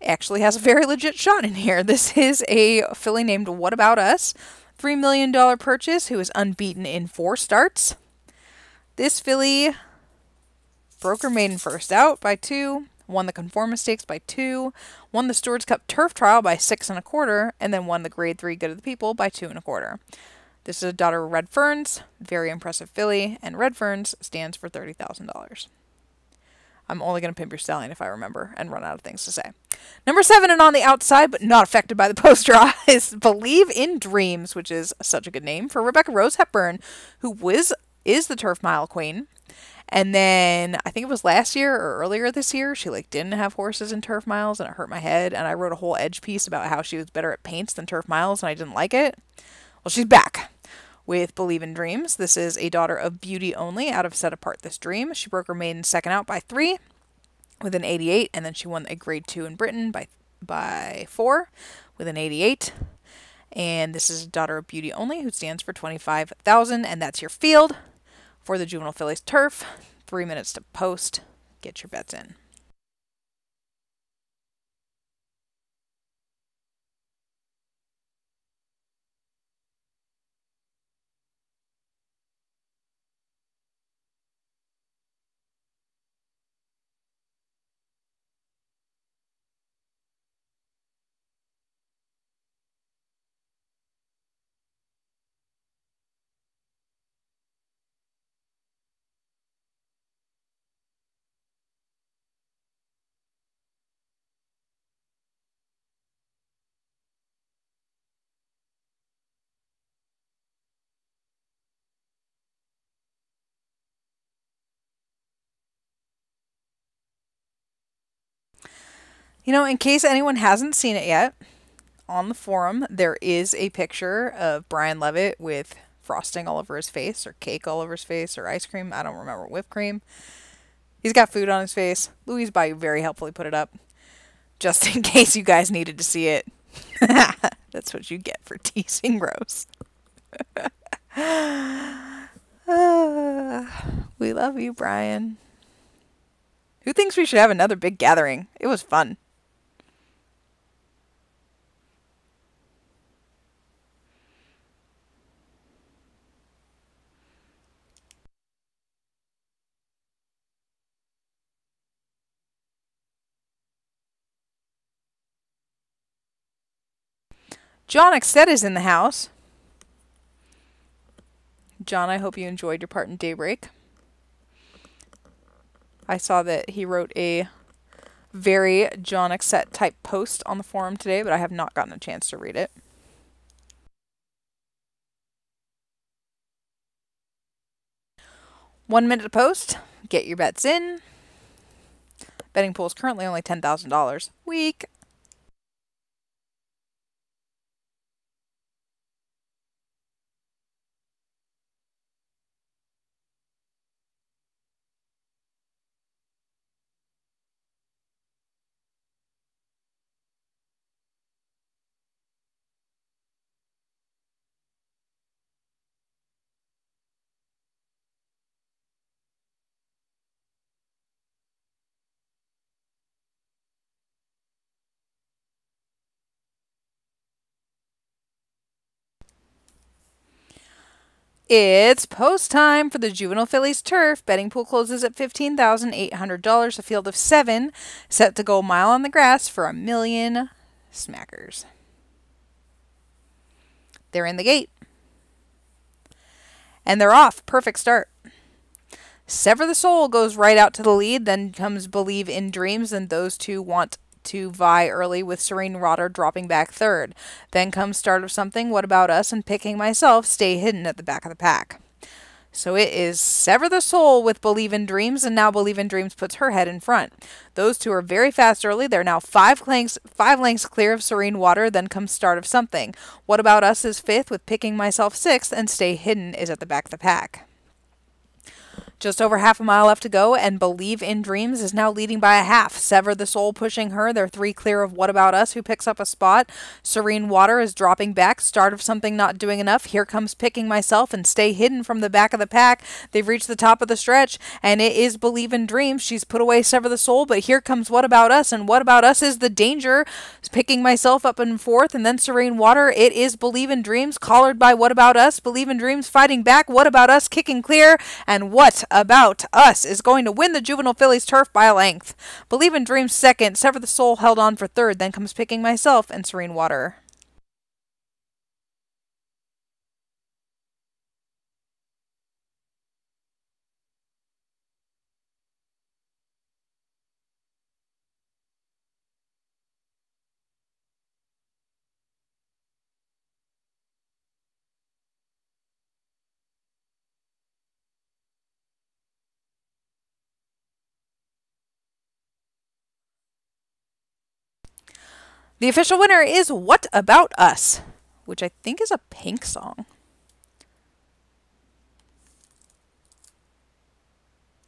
actually has a very legit shot in here. This is a filly named What About Us, $3 million purchase, who is unbeaten in 4 starts. This filly, Broker Maiden first out by 2, won the Conformist Stakes by 2, won the Stewards Cup Turf Trial by 6 1/4, and then won the Grade 3 Good of the People by 2 1/4. This is a daughter of Red Ferns, very impressive filly, and Red Ferns stands for $30,000. I'm only going to pimp your stallion if I remember and run out of things to say. Number 7 and on the outside, but not affected by the post draw, is Believe in Dreams, which is such a good name, for Rebecca Rose Hepburn, who is the Turf Mile Queen. And then I think it was last year or earlier this year, she didn't have horses in turf miles and it hurt my head. And I wrote a whole edge piece about how she was better at paints than turf miles and I didn't like it. Well, she's back with Believe in Dreams. This is a daughter of Beauty Only out of Set Apart This Dream. She broke her maiden second out by 3 with an 88. And then she won a Grade 2 in Britain by 4 with an 88. And this is a daughter of Beauty Only who stands for $25,000. And that's your field. For the Juvenile Fillies Turf, 3 minutes to post. Get your bets in. You know, in case anyone hasn't seen it yet, on the forum, there is a picture of Brian Levitt with frosting all over his face, or cake all over his face, or ice cream. I don't remember, whipped cream. He's got food on his face. Louise Bayou very helpfully put it up, just in case you guys needed to see it. That's what you get for teasing Rose. We love you, Brian. Who thinks we should have another big gathering? It was fun. John Exted is in the house. John, I hope you enjoyed your part in Daybreak. I saw that he wrote a very John Exted type post on the forum today, but I have not gotten a chance to read it. One minute to post. Get your bets in. Betting pool is currently only $10,000. Week. It's post time for the Juvenile Fillies Turf. Betting pool closes at $15,800. A field of 7 set to go a mile on the grass for $1 million smackers. They're in the gate. And they're off. Perfect start. Sever the Soul goes right out to the lead. Then comes Believe in Dreams. And those two want to vie early with Serene Rotter dropping back third. Then comes Start of Something, What About Us, and Picking Myself stay hidden at the back of the pack. So it is Sever the Soul with Believe in Dreams, and now Believe in Dreams puts her head in front. Those two are very fast early. They're now five lengths clear of Serene Water, then comes Start of Something. What About Us is fifth with Picking Myself sixth, and Stay Hidden is at the back of the pack. Just over half a mile left to go, and Believe in Dreams is now leading by a half. Sever the Soul pushing her. They're 3 clear of What About Us, who picks up a spot. Serene Water is dropping back. Start of Something not doing enough. Here comes Picking Myself and Stay Hidden from the back of the pack. They've reached the top of the stretch, and it is Believe in Dreams. She's put away Sever the Soul, but here comes What About Us, and What About Us is the danger. Picking Myself up in fourth, and then Serene Water. It is Believe in Dreams, collared by What About Us. Believe in Dreams fighting back. What About Us kicking clear, and What About Us is going to win the Juvenile Fillies turf by a length. Believe in Dreams second, Sever the Soul held on for third, then comes Picking Myself and Serene Water. The official winner is What About Us, which I think is a Pink song.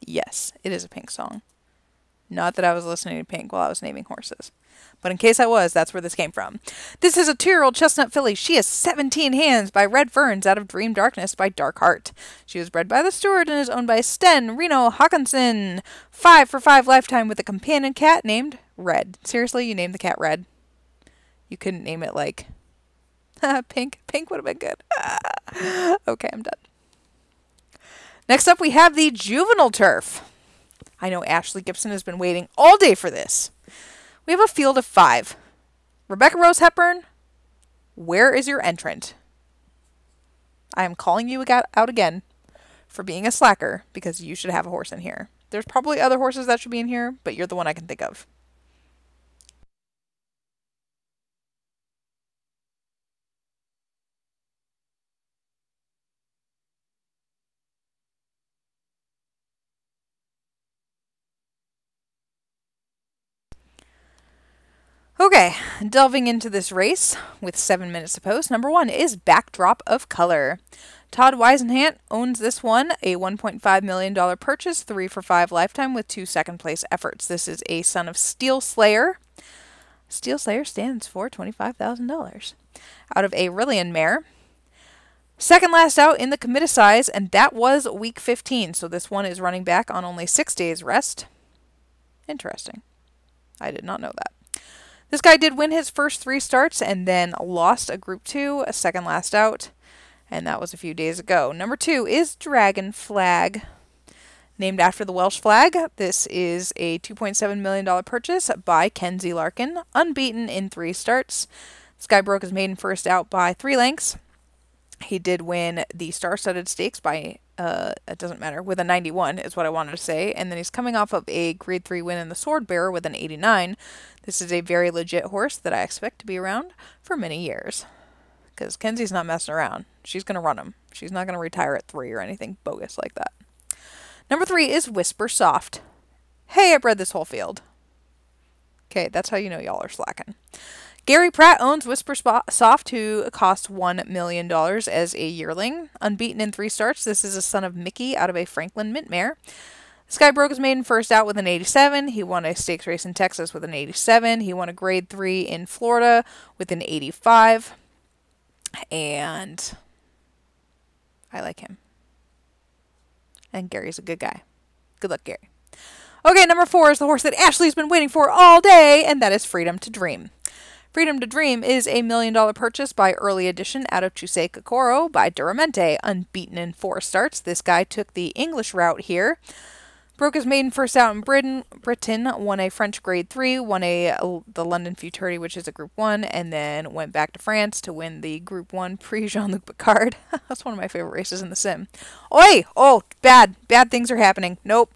Yes, it is a Pink song. Not that I was listening to Pink while I was naming horses. But in case I was, that's where this came from. This is a 2-year-old chestnut filly. She has 17 hands by Red Ferns out of Dream Darkness by Dark Heart. She was bred by the Steward and is owned by Sten Reno Hawkinson. 5 for 5 lifetime with a companion cat named Red. Seriously, you named the cat Red? You couldn't name it like Pink. Pink would have been good. Okay, I'm done. Next up, we have the Juvenile Turf. I know Ashley Gibson has been waiting all day for this. We have a field of 5. Rebecca Rose Hepburn, where is your entrant? I am calling you out again for being a slacker because you should have a horse in here. There's probably other horses that should be in here, but you're the one I can think of. Okay, delving into this race with 7 minutes to post. Number 1 is Backdrop of Color. Todd Weisenhant owns this one, a $1.5 million purchase, 3 for 5 lifetime with 2 second place efforts. This is a son of Steel Slayer. Steel Slayer stands for $25,000. Out of Aurelian Mare. Second last out in the committed size, and that was week 15. So this one is running back on only 6 days rest. Interesting. I did not know that. This guy did win his first 3 starts and then lost a Group 2, a second last out, and that was a few days ago. Number 2 is Dragon Flag. Named after the Welsh flag, this is a $2.7 million purchase by Kenzie Larkin, unbeaten in 3 starts. This guy broke his maiden first out by 3 lengths. He did win the Star-Studded Stakes by, it doesn't matter, with a 91 is what I wanted to say. And then he's coming off of a Grade 3 win in the Sword Bearer with an 89. This is a very legit horse that I expect to be around for many years. Because Kenzie's not messing around. She's going to run him. She's not going to retire at 3 or anything bogus like that. Number 3 is Whisper Soft. Hey, I bred this whole field. Okay, that's how you know y'all are slacking. Gary Pratt owns Whisper Soft, who cost $1 million as a yearling. Unbeaten in 3 starts, this is a son of Mickey out of a Franklin Mint Mare. This guy broke his maiden first out with an 87. He won a stakes race in Texas with an 87. He won a Grade 3 in Florida with an 85. And I like him. And Gary's a good guy. Good luck, Gary. Okay, number 4 is the horse that Ashley's been waiting for all day, and that is Freedom to Dream. Freedom to Dream is a $1 million purchase by Early Edition out of Chusei Kokoro by Duramente, unbeaten in 4 starts. This guy took the English route here. Broke his maiden first out in Britain, won a French Grade 3, won the London Futurity, which is a Group 1, and then went back to France to win the Group 1 Prix Jean-Luc Picard. That's one of my favorite races in the sim. Oi! Oh, bad. Bad things are happening. Nope.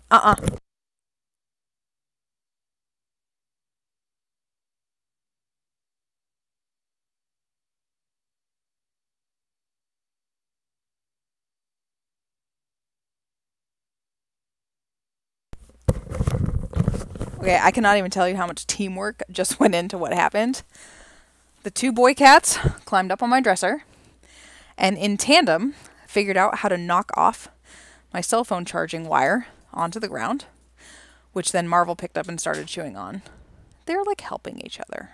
Okay, I cannot even tell you how much teamwork just went into what happened. The two boy cats climbed up on my dresser and in tandem figured out how to knock off my cell phone charging wire onto the ground, which then Marvel picked up and started chewing on. They're like helping each other.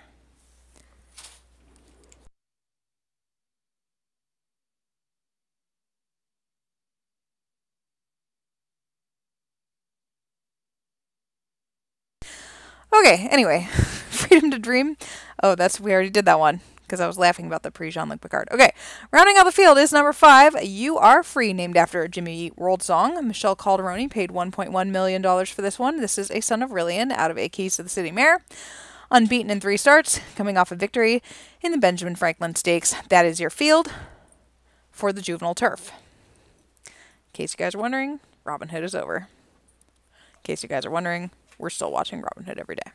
Okay, anyway, Freedom to Dream. Oh, we already did that one because I was laughing about the pre-Jean-Luc Picard. Okay, rounding out the field is number 5, You Are Free, named after a Jimmy Eat World song. Michelle Calderoni paid $1.1 million for this one. This is A Son of Rillian out of A Keys to the City Mare. Unbeaten in 3 starts, coming off a victory in the Benjamin Franklin Stakes. That is your field for the juvenile turf. In case you guys are wondering, Robin Hood is over. In case you guys are wondering, we're still watching Robin Hood every day.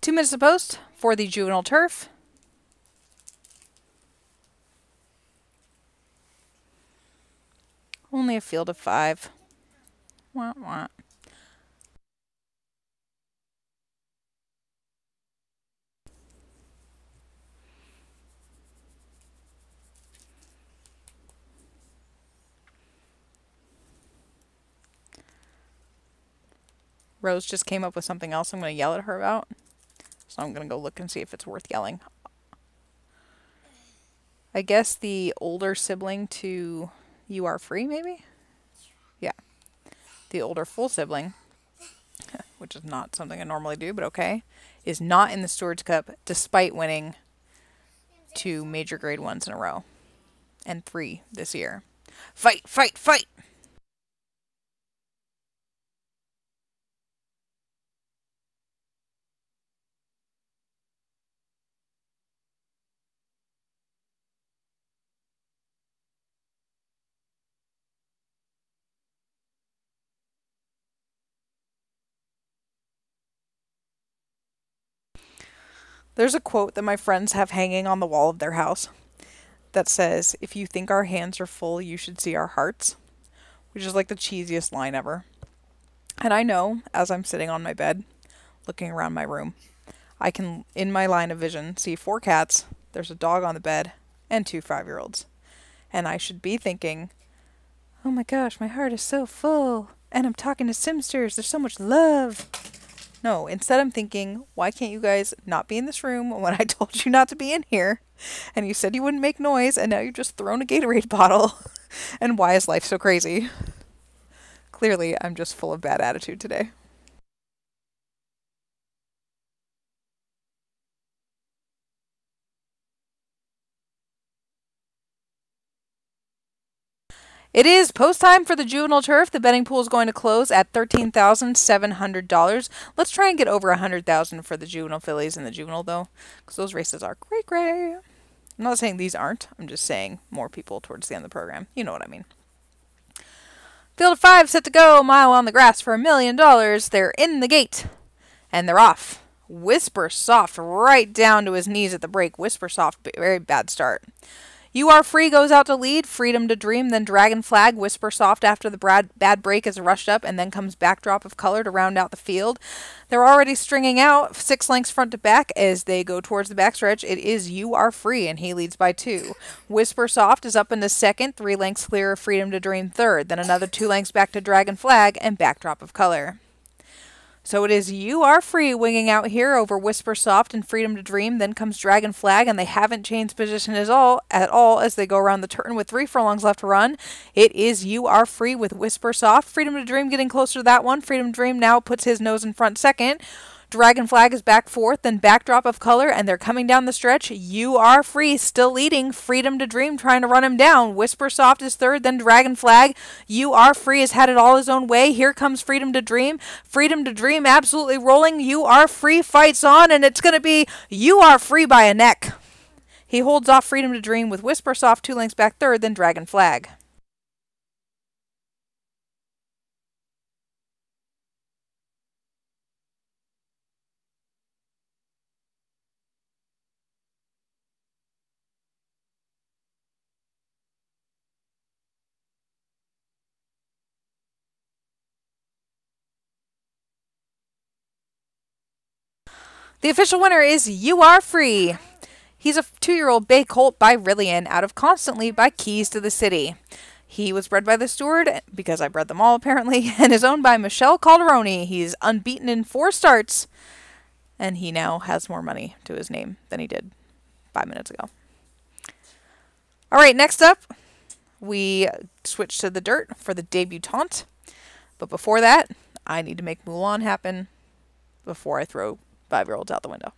Two minutes to post for the juvenile turf. Only a field of 5. Wah, wah. Rose just came up with something else I'm going to yell at her about. So I'm going to go look and see if it's worth yelling. I guess the older sibling to You Are Free, maybe? Yeah. The older full sibling, which is not something I normally do, but okay, is not in the Steward's Cup despite winning 2 major grade 1s in a row. And 3 this year. Fight, fight, fight! There's a quote that my friends have hanging on the wall of their house that says, "If you think our hands are full, you should see our hearts," which is like the cheesiest line ever. And I know, as I'm sitting on my bed, looking around my room, I can, in my line of vision, see 4 cats, there's a dog on the bed, and 2 5-year-olds. And I should be thinking, oh my gosh, my heart is so full, and I'm talking to Simsters, there's so much love. No, instead I'm thinking, why can't you guys not be in this room when I told you not to be in here? And you said you wouldn't make noise, and now you've just thrown a Gatorade bottle. And why is life so crazy? Clearly, I'm just full of bad attitude today. It is post time for the juvenile turf. The betting pool is going to close at $13,700. Let's try and get over $100,000 for the juvenile fillies and the juvenile, though, because those races are great. I'm not saying these aren't. I'm just saying more people towards the end of the program. You know what I mean. Field of 5 set to go. Mile on the grass for $1 million. They're in the gate, and they're off. Whisper Soft right down to his knees at the break. Whisper Soft, very bad start. You Are Free goes out to lead, Freedom to Dream, then Dragon Flag, Whisper Soft after the bad break is rushed up, and then comes Backdrop of Color to round out the field. They're already stringing out 6 lengths front to back as they go towards the backstretch. It is You Are Free, and he leads by 2. Whisper Soft is up into second, 3 lengths clear of Freedom to Dream third, then another 2 lengths back to Dragon Flag and Backdrop of Color. So it is You Are Free winging out here over Whisper Soft and Freedom to Dream. Then comes Dragon Flag, and they haven't changed position at all as they go around the turn with 3 furlongs left to run. It is You Are Free with Whisper Soft. Freedom to Dream getting closer to that one. Freedom to Dream now puts his nose in front second. Dragon Flag is back fourth, then Backdrop of Color, and they're coming down the stretch. You Are Free still leading. Freedom to Dream trying to run him down. Whisper Soft is third, then Dragon Flag. You Are Free has had it all his own way. Here comes Freedom to Dream. Freedom to Dream absolutely rolling. You Are Free fights on, and it's going to be You Are Free by a neck. He holds off Freedom to Dream with Whisper Soft 2 lengths back third, then Dragon Flag. The official winner is You Are Free. He's a 2-year-old bay colt by Rillian out of Constantly by Keys to the City. He was bred by the Steward, because I bred them all apparently, and is owned by Michelle Calderoni. He's unbeaten in 4 starts, and he now has more money to his name than he did 5 minutes ago. All right, next up, we switch to the dirt for the debutante. But before that, I need to make Mulan happen before I throw 5-year-olds out the window.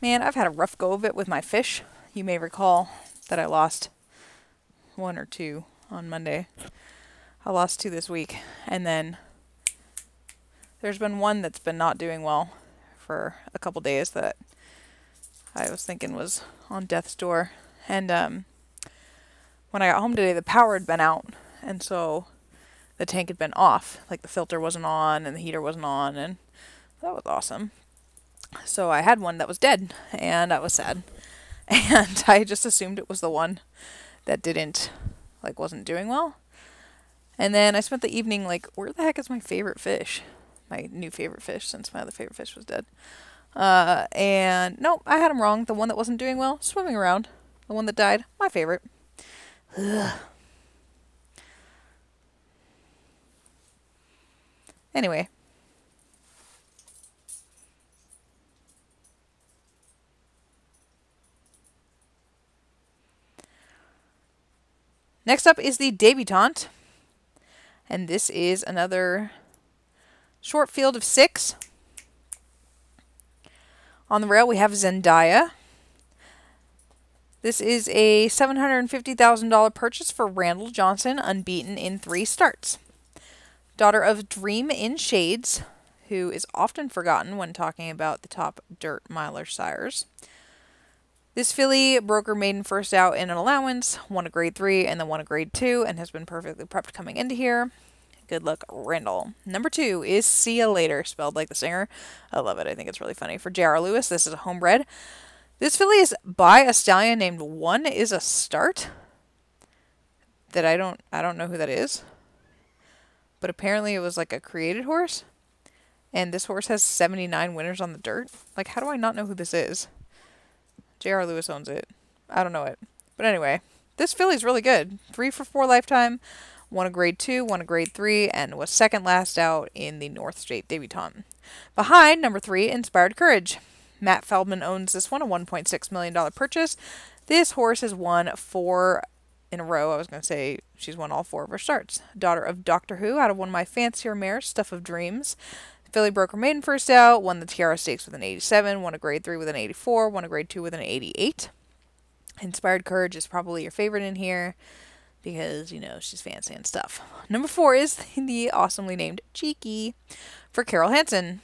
Man, I've had a rough go of it with my fish. You may recall that I lost one or two on Monday. I lost two this week. And then there's been one that's been not doing well for a couple days that I was thinking was on death's door. And when I got home today, the power had been out. And so the tank had been off. Like the filter wasn't on and the heater wasn't on. And that was awesome. So I had one that was dead. And I was sad. And I just assumed it was the one that wasn't doing well. And then I spent the evening like, where the heck is my favorite fish? My new favorite fish, since my other favorite fish was dead. And nope, I had him wrong. The one that wasn't doing well, swimming around. The one that died, my favorite. Ugh. Anyway. Next up is the debutante. And this is another short field of 6. On the rail, we have Zendaya. This is a $750,000 purchase for Randall Johnson, unbeaten in 3 starts. Daughter of Dream in Shades, who is often forgotten when talking about the top dirt miler sires. This filly broke her maiden first out in an allowance, won a grade 3 and then won a grade 2, and has been perfectly prepped coming into here. Good luck, Randall. Number 2 is See Ya Later, spelled like the singer. I love it. I think it's really funny. For J.R. Lewis, this is a homebred. This filly is by a stallion named One Is a Start. That I don't know who that is. But apparently it was like a created horse. And this horse has 79 winners on the dirt. Like, how do I not know who this is? J.R. Lewis owns it. I don't know it. But anyway, this filly's really good. 3 for 4 lifetime. Won a grade 2, won a grade 3, and was second last out in the North State Debutante. Behind, number 3, Inspired Courage. Matt Feldman owns this one, a $1.6 million purchase. This horse has won 4 in a row. I was going to say she's won all 4 of her starts. Daughter of Doctor Who, out of one of my fancier mares, Stuff of Dreams. Filly broke her maiden first out, won the Tiara Stakes with an 87, won a grade 3 with an 84, won a grade 2 with an 88. Inspired Courage is probably your favorite in here because, you know, she's fancy and stuff. Number 4 is the awesomely named Cheeky for Carol Hansen.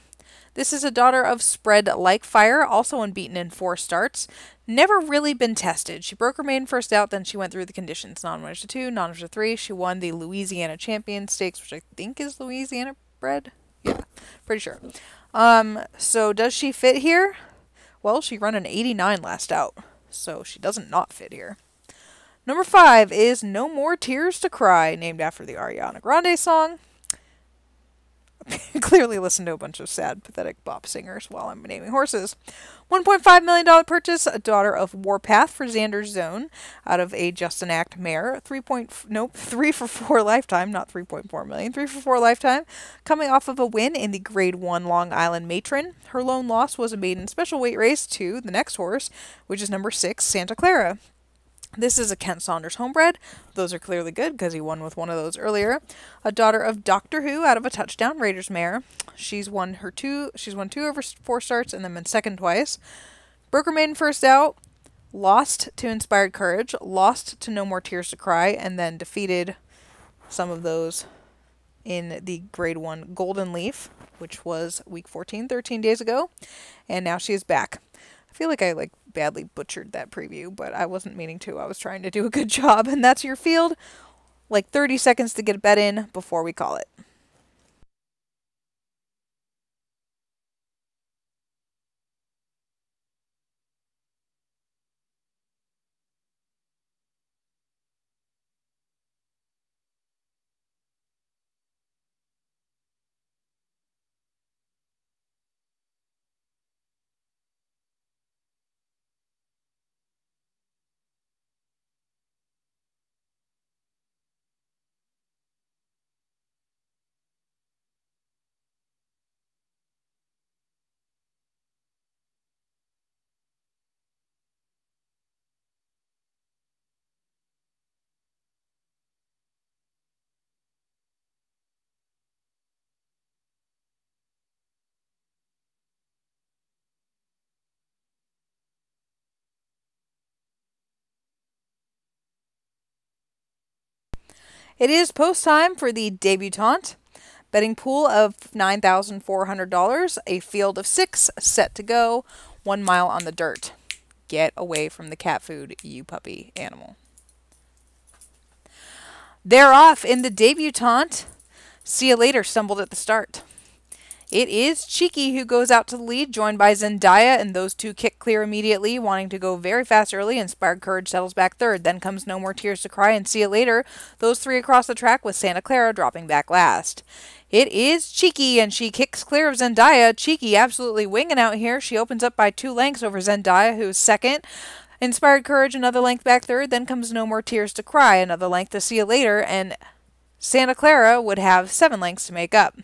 This is a daughter of Spread Like Fire, also unbeaten in 4 starts. Never really been tested. She broke her maiden first out, then she went through the conditions. Non-winners to 2, non-winners to 3. She won the Louisiana Champion Stakes, which I think is Louisiana bred. Yeah, pretty sure. So does she fit here? Well, she ran an 89 last out, so she doesn't not fit here. Number 5 is No More Tears to Cry, named after the Ariana Grande song. Clearly listen to a bunch of sad, pathetic bop singers while I'm naming horses. $1.5 million purchase, a daughter of Warpath for Xander's Zone, out of a Justin Act mare. 3 for 4 lifetime, not 3.4 million. 3 for 4 lifetime, coming off of a win in the Grade 1 Long Island Matron. Her lone loss was a maiden special weight race to the next horse, which is number 6, Santa Clara. This is a Kent Saunders homebred. Those are clearly good because he won with one of those earlier. A daughter of Doctor Who, out of a Touchdown Raiders mare. She's won 2 over 4 starts and then been second twice. Broke her maiden first out, lost to Inspired Courage, lost to No More Tears to Cry, and then defeated some of those in the Grade 1 Golden Leaf, which was week 14, 13 days ago. And now she is back. I feel like I badly butchered that preview, but I wasn't meaning to. I was trying to do a good job, and that's your field. 30 seconds to get a bet in before we call it. It is post time for the debutante. Betting pool of $9,400, a field of 6 set to go, 1 mile on the dirt. Get away from the cat food, you puppy animal. They're off in the debutante. See you later, stumbled at the start. It is Cheeky who goes out to the lead, joined by Zendaya, and those two kick clear immediately, wanting to go very fast early. Inspired Courage settles back third. Then comes No More Tears to Cry and See You Later. Those three across the track with Santa Clara dropping back last. It is Cheeky, and she kicks clear of Zendaya. Cheeky absolutely winging out here. She opens up by 2 lengths over Zendaya, who's second. Inspired Courage another length back third. Then comes No More Tears to Cry, another length to See You Later, and Santa Clara would have 7 lengths to make up.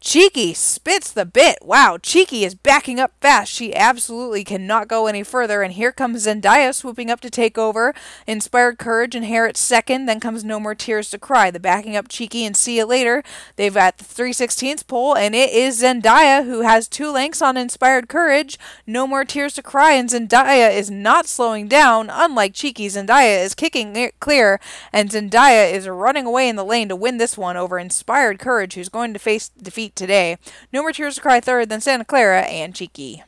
Cheeky spits the bit. Wow, Cheeky is backing up fast. She absolutely cannot go any further. And here comes Zendaya swooping up to take over. Inspired Courage and Harriet second. Then comes No More Tears to Cry. The backing up Cheeky and See You Later. They've got the 3/16 pole, and it is Zendaya who has 2 lengths on Inspired Courage. No More Tears to Cry, and Zendaya is not slowing down. Unlike Cheeky, Zendaya is kicking it clear, and Zendaya is running away in the lane to win this one over Inspired Courage, who's going to face defeat today. No More Tears to Cry third, then Santa Clara and Cheeky.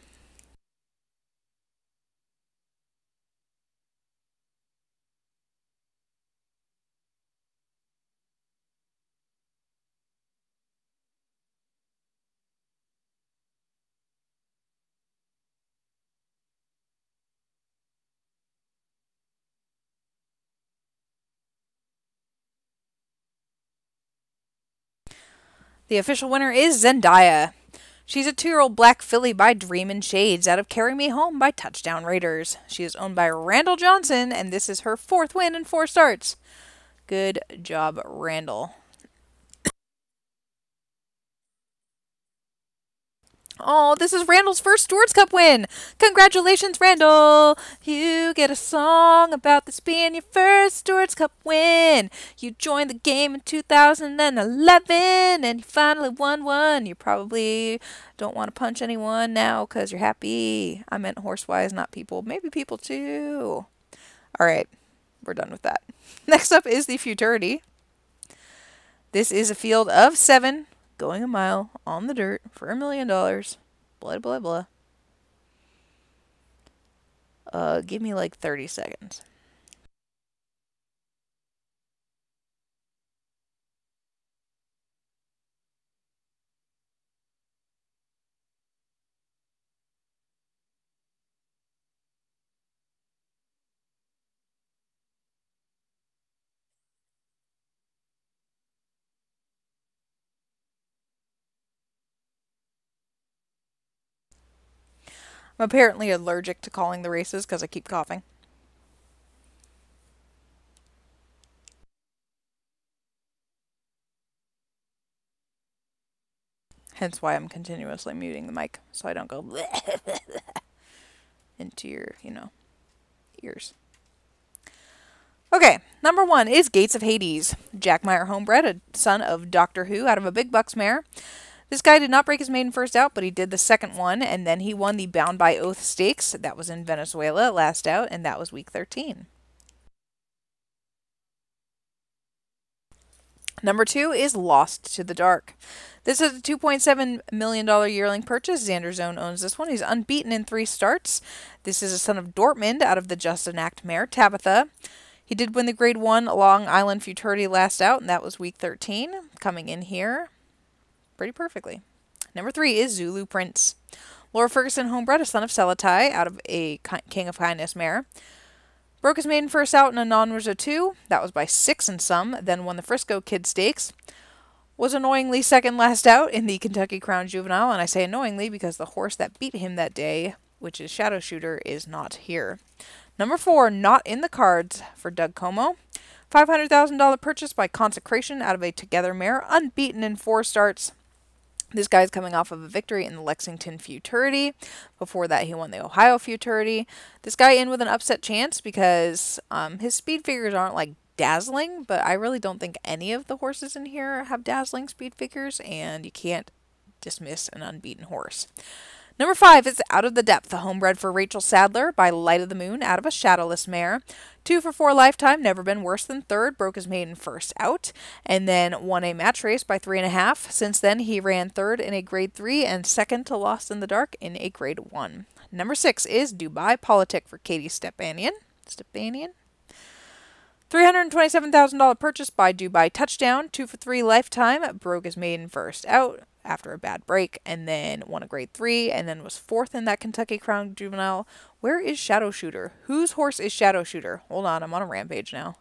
The official winner is Zendaya. She's a 2-year-old black filly by Dreamin' Shades out of Carry Me Home by Touchdown Raiders. She is owned by Randall Johnson, and this is her 4th win in 4 starts. Good job, Randall. Oh, this is Randall's first Stewards Cup win. Congratulations, Randall. You get a song about this being your first Stewards Cup win. You joined the game in 2011 and you finally won one. You probably don't want to punch anyone now because you're happy. I meant horse-wise, not people. Maybe people too. All right, we're done with that. Next up is the Futurity. This is a field of 7. Going a mile on the dirt for $1 million. Blah, blah, blah. Give me like 30 seconds. I'm apparently allergic to calling the races because I keep coughing. Hence why I'm continuously muting the mic so I don't go into your, ears. Okay, number 1 is Gates of Hades. Jack Meyer homebred, a son of Doctor Who out of a big bucks mare. This guy did not break his maiden first out, but he did the second one, and then he won the Bound by Oath Stakes. That was in Venezuela last out, and that was week 13. Number 2 is Lost to the Dark. This is a $2.7 million yearling purchase. Xander Zone owns this one. He's unbeaten in 3 starts. This is a son of Dortmund out of the Just an Act mare, Tabitha. He did win the Grade 1 Long Island Futurity last out, and that was week 13. Coming in here pretty perfectly. Number 3 is Zulu Prince. Laura Ferguson homebred, a son of Selatai out of a King of Kindness mare. Broke his maiden first out in a non-Rizzo 2. That was by 6 and some. Then won the Frisco Kid Stakes. Was annoyingly second last out in the Kentucky Crown Juvenile. And I say annoyingly because the horse that beat him that day, which is Shadow Shooter, is not here. Number 4, not in the cards for Doug Como. $500,000 purchase by Consecration out of a Together mare. Unbeaten in 4 starts. This guy's coming off of a victory in the Lexington Futurity. Before that, he won the Ohio Futurity. This guy in with an upset chance because his speed figures aren't like dazzling, but I really don't think any of the horses in here have dazzling speed figures, and you can't dismiss an unbeaten horse. Number 5 is Out of the Depth, a homebred for Rachel Sadler by Light of the Moon out of a shadowless mare. 2 for 4 lifetime, never been worse than third, broke his maiden first out, and then won a match race by 3.5. Since then, he ran third in a grade 3 and second to Lost in the Dark in a grade 1. Number 6 is Dubai Politic for Katie Stepanian. $327,000 purchase by Dubai Touchdown, 2 for 3 lifetime, broke his maiden first out after a bad break, and then won a grade 3, and then was 4th in that Kentucky Crown Juvenile. Where is Shadow Shooter? Whose horse is Shadow Shooter? Hold on, I'm on a rampage now.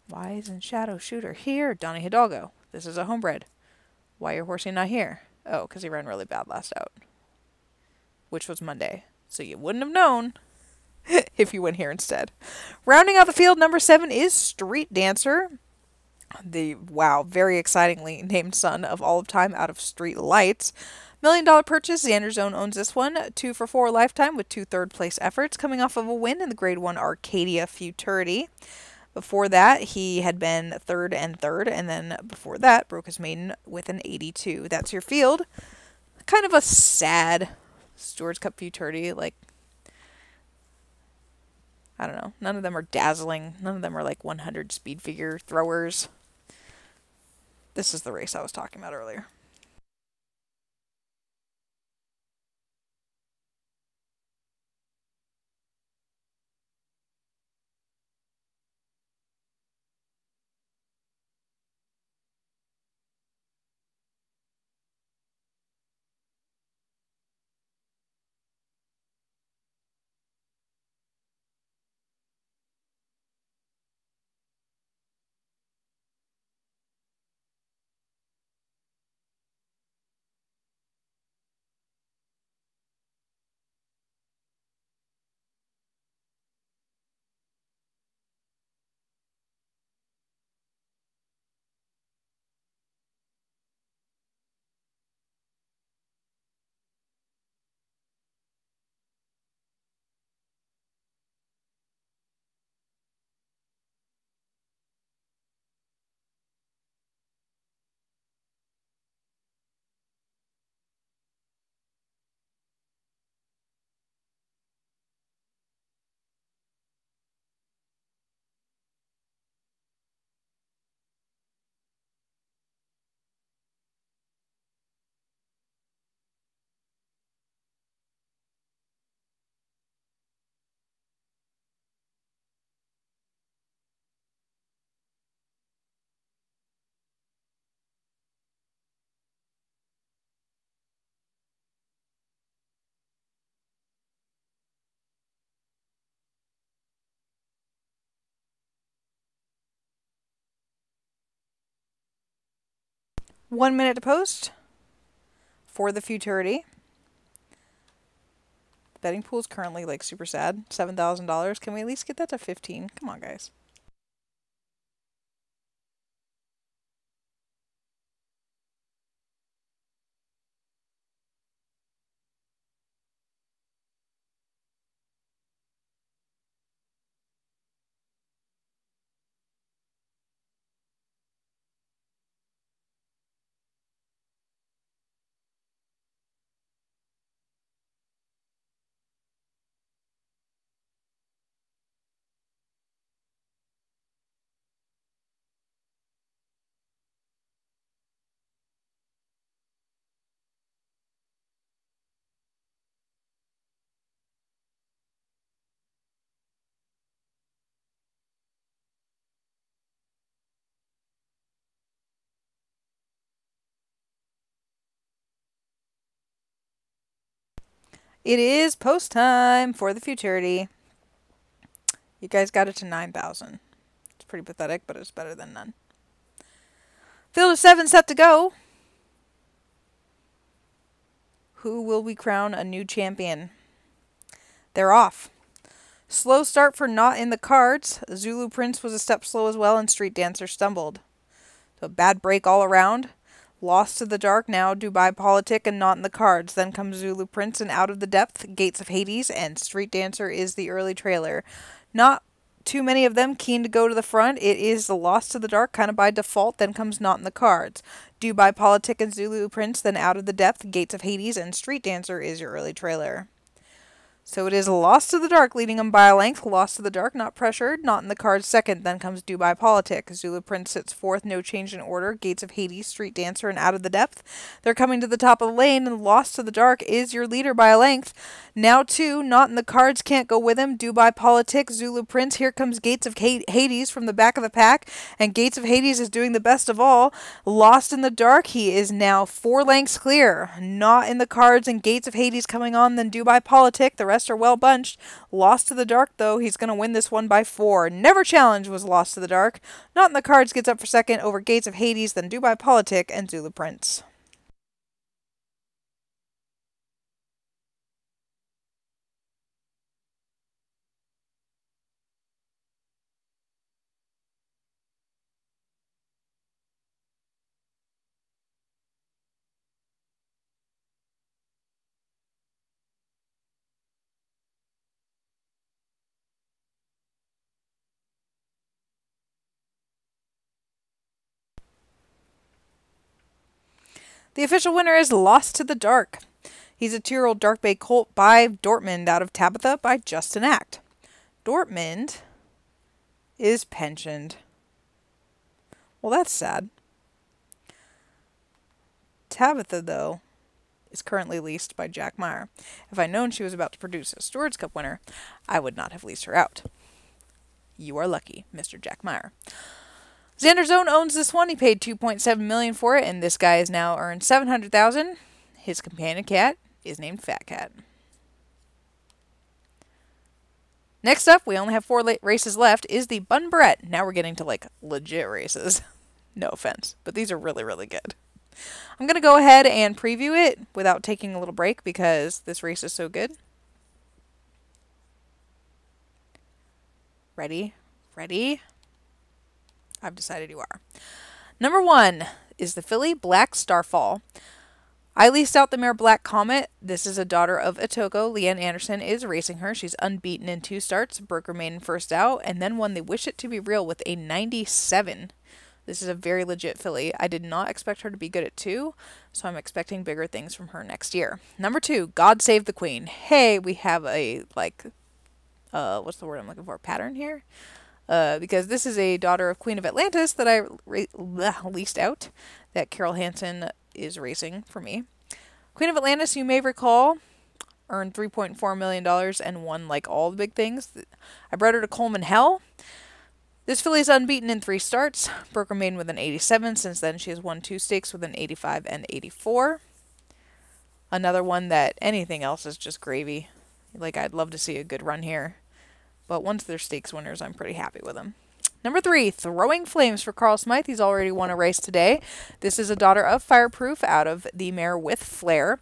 Why isn't Shadow Shooter here? Donnie Hidalgo. This is a homebred. Why your horsey not here? Oh, because he ran really bad last out, which was Monday. So you wouldn't have known if you went here instead. Rounding out the field, number 7 is Street Dancer. The, very excitingly named son of All of Time out of Street Lights. $1 million purchase. Xander Zone owns this one. 2 for 4 lifetime with 2 third-place efforts, coming off of a win in the Grade 1 Arcadia Futurity. Before that, he had been third, and then before that, broke his maiden with an 82. That's your field. Kind of a sad Stewards Cup Futurity. Like, I don't know. None of them are dazzling. None of them are like 100 speed figure throwers. This is the race I was talking about earlier. One minute to post for the Futurity. The betting pool is currently like super sad. $7,000. Can we at least get that to 15? Come on, guys. It is post time for the Futurity. You guys got it to 9,000. It's pretty pathetic, but it's better than none. Field of 7 set to go. Who will we crown a new champion? They're off. Slow start for Not in the Cards. Zulu Prince was a step slow as well, and Street Dancer stumbled. So bad break all around. Lost to the Dark, now Dubai Politic, and Not in the Cards. Then comes Zulu Prince and Out of the Depth, Gates of Hades, and Street Dancer is the early trailer. Not too many of them keen to go to the front. It is the Lost to the Dark, kind of by default. Then comes Not in the Cards. Do by Politic and Zulu Prince, then Out of the Depth, Gates of Hades, and Street Dancer is your early trailer. So it is Lost to the Dark, leading them by a length. Lost to the Dark, not pressured, not in the cards second. Then comes Do by Politic. Zulu Prince sits fourth, no change in order. Gates of Hades, Street Dancer, and Out of the Depth. They're coming to the top of the lane, and Lost to the Dark is your leader by a length. Now two, not in the cards, can't go with him. Do by Politic, Zulu Prince. Here comes Gates of Hades from the back of the pack, and Gates of Hades is doing the best of all. Lost in the Dark, he is now 4 lengths clear. Not in the cards, and Gates of Hades coming on, then Do by Politic. The rest are well bunched. Lost to the Dark, though, he's going to win this one by 4. Never Challenge was Lost to the Dark. Not in the cards gets up for second over Gates of Hades, then Do by Politic and Zulu Prince. The official winner is Lost to the Dark. He's a 2-year-old Dark Bay Colt by Dortmund out of Tabitha by Justin Act. Dortmund is pensioned. Well, that's sad. Tabitha, though, is currently leased by Jack Meyer. If I'd known she was about to produce a Stewards Cup winner, I would not have leased her out. You are lucky, Mr. Jack Meyer. Xander Zone owns this one. He paid $2.7 million for it, and this guy has now earned $700,000. His companion cat is named Fat Cat. Next up, we only have 4 races left, is the Bun Barrette. Now we're getting to, like, legit races. No offense, but these are really, really good. I'm going to go ahead and preview it without taking a little break because this race is so good. Ready? Ready? I've decided you are. Number 1 is the filly Black Starfall. I leased out the mare Black Comet. This is a daughter of Atoko. Leanne Anderson is racing her. She's unbeaten in 2 starts. Broker maiden first out, and then won the Wish It to Be Real with a 97. This is a very legit filly. I did not expect her to be good at 2, so I'm expecting bigger things from her next year. Number 2, God Save the Queen. Hey, we have a, like, what's the word I'm looking for? Pattern here? Because this is a daughter of Queen of Atlantis that I leased out, that Carol Hansen is racing for me. Queen of Atlantis, you may recall, earned $3.4 million and won like all the big things. I bred her to Coleman Hell. This filly is unbeaten in 3 starts. Broker maiden with an 87. Since then, she has won 2 stakes with an 85 and 84. Another one that anything else is just gravy. Like, I'd love to see a good run here. But once they're stakes winners, I'm pretty happy with them. Number 3, Throwing Flames for Carl Smythe. He's already won a race today. This is a daughter of Fireproof out of the mare with Flair.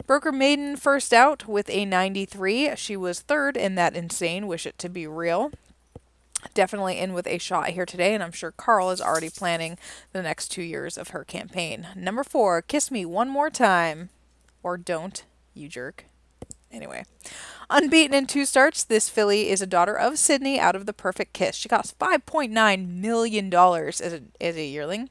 Broker maiden first out with a 93. She was 3rd in that insane Wish It to Be Real. Definitely in with a shot here today, and I'm sure Carl is already planning the next 2 years of her campaign. Number 4, Kiss Me One More Time. Or don't, you jerk. Anyway, unbeaten in 2 starts, this filly is a daughter of Sydney out of the Perfect Kiss. She cost $5.9 million as a yearling.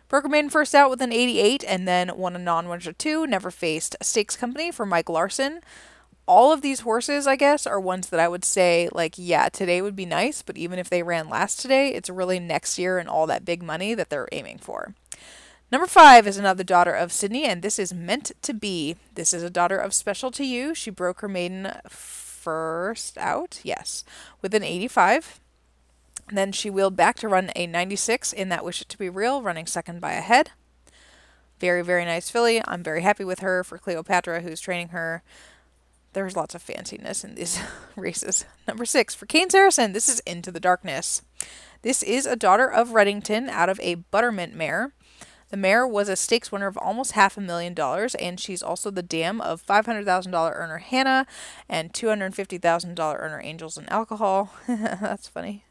Broker maiden first out with an 88 and then won a non-winner 2. Never faced a stakes company for Mike Larson. All of these horses, I guess, are ones that I would say, like, yeah, today would be nice, but even if they ran last today, it's really next year and all that big money that they're aiming for. Number 5 is another daughter of Sydney, and this is Meant to Be. This is a daughter of Special to You. She broke her maiden first out, yes, with an 85. Then she wheeled back to run a 96 in that Wish It to Be Real, running 2nd by a head. Very, very nice filly. I'm very happy with her. For Cleopatra, who's training her, there's lots of fanciness in these races. Number 6, for Kane Saracen, this is Into the Darkness. This is a daughter of Reddington out of a Buttermint mare. The mare was a stakes winner of almost $500,000, and she's also the dam of $500,000 earner Hannah and $250,000 earner Angels and Alcohol. That's funny.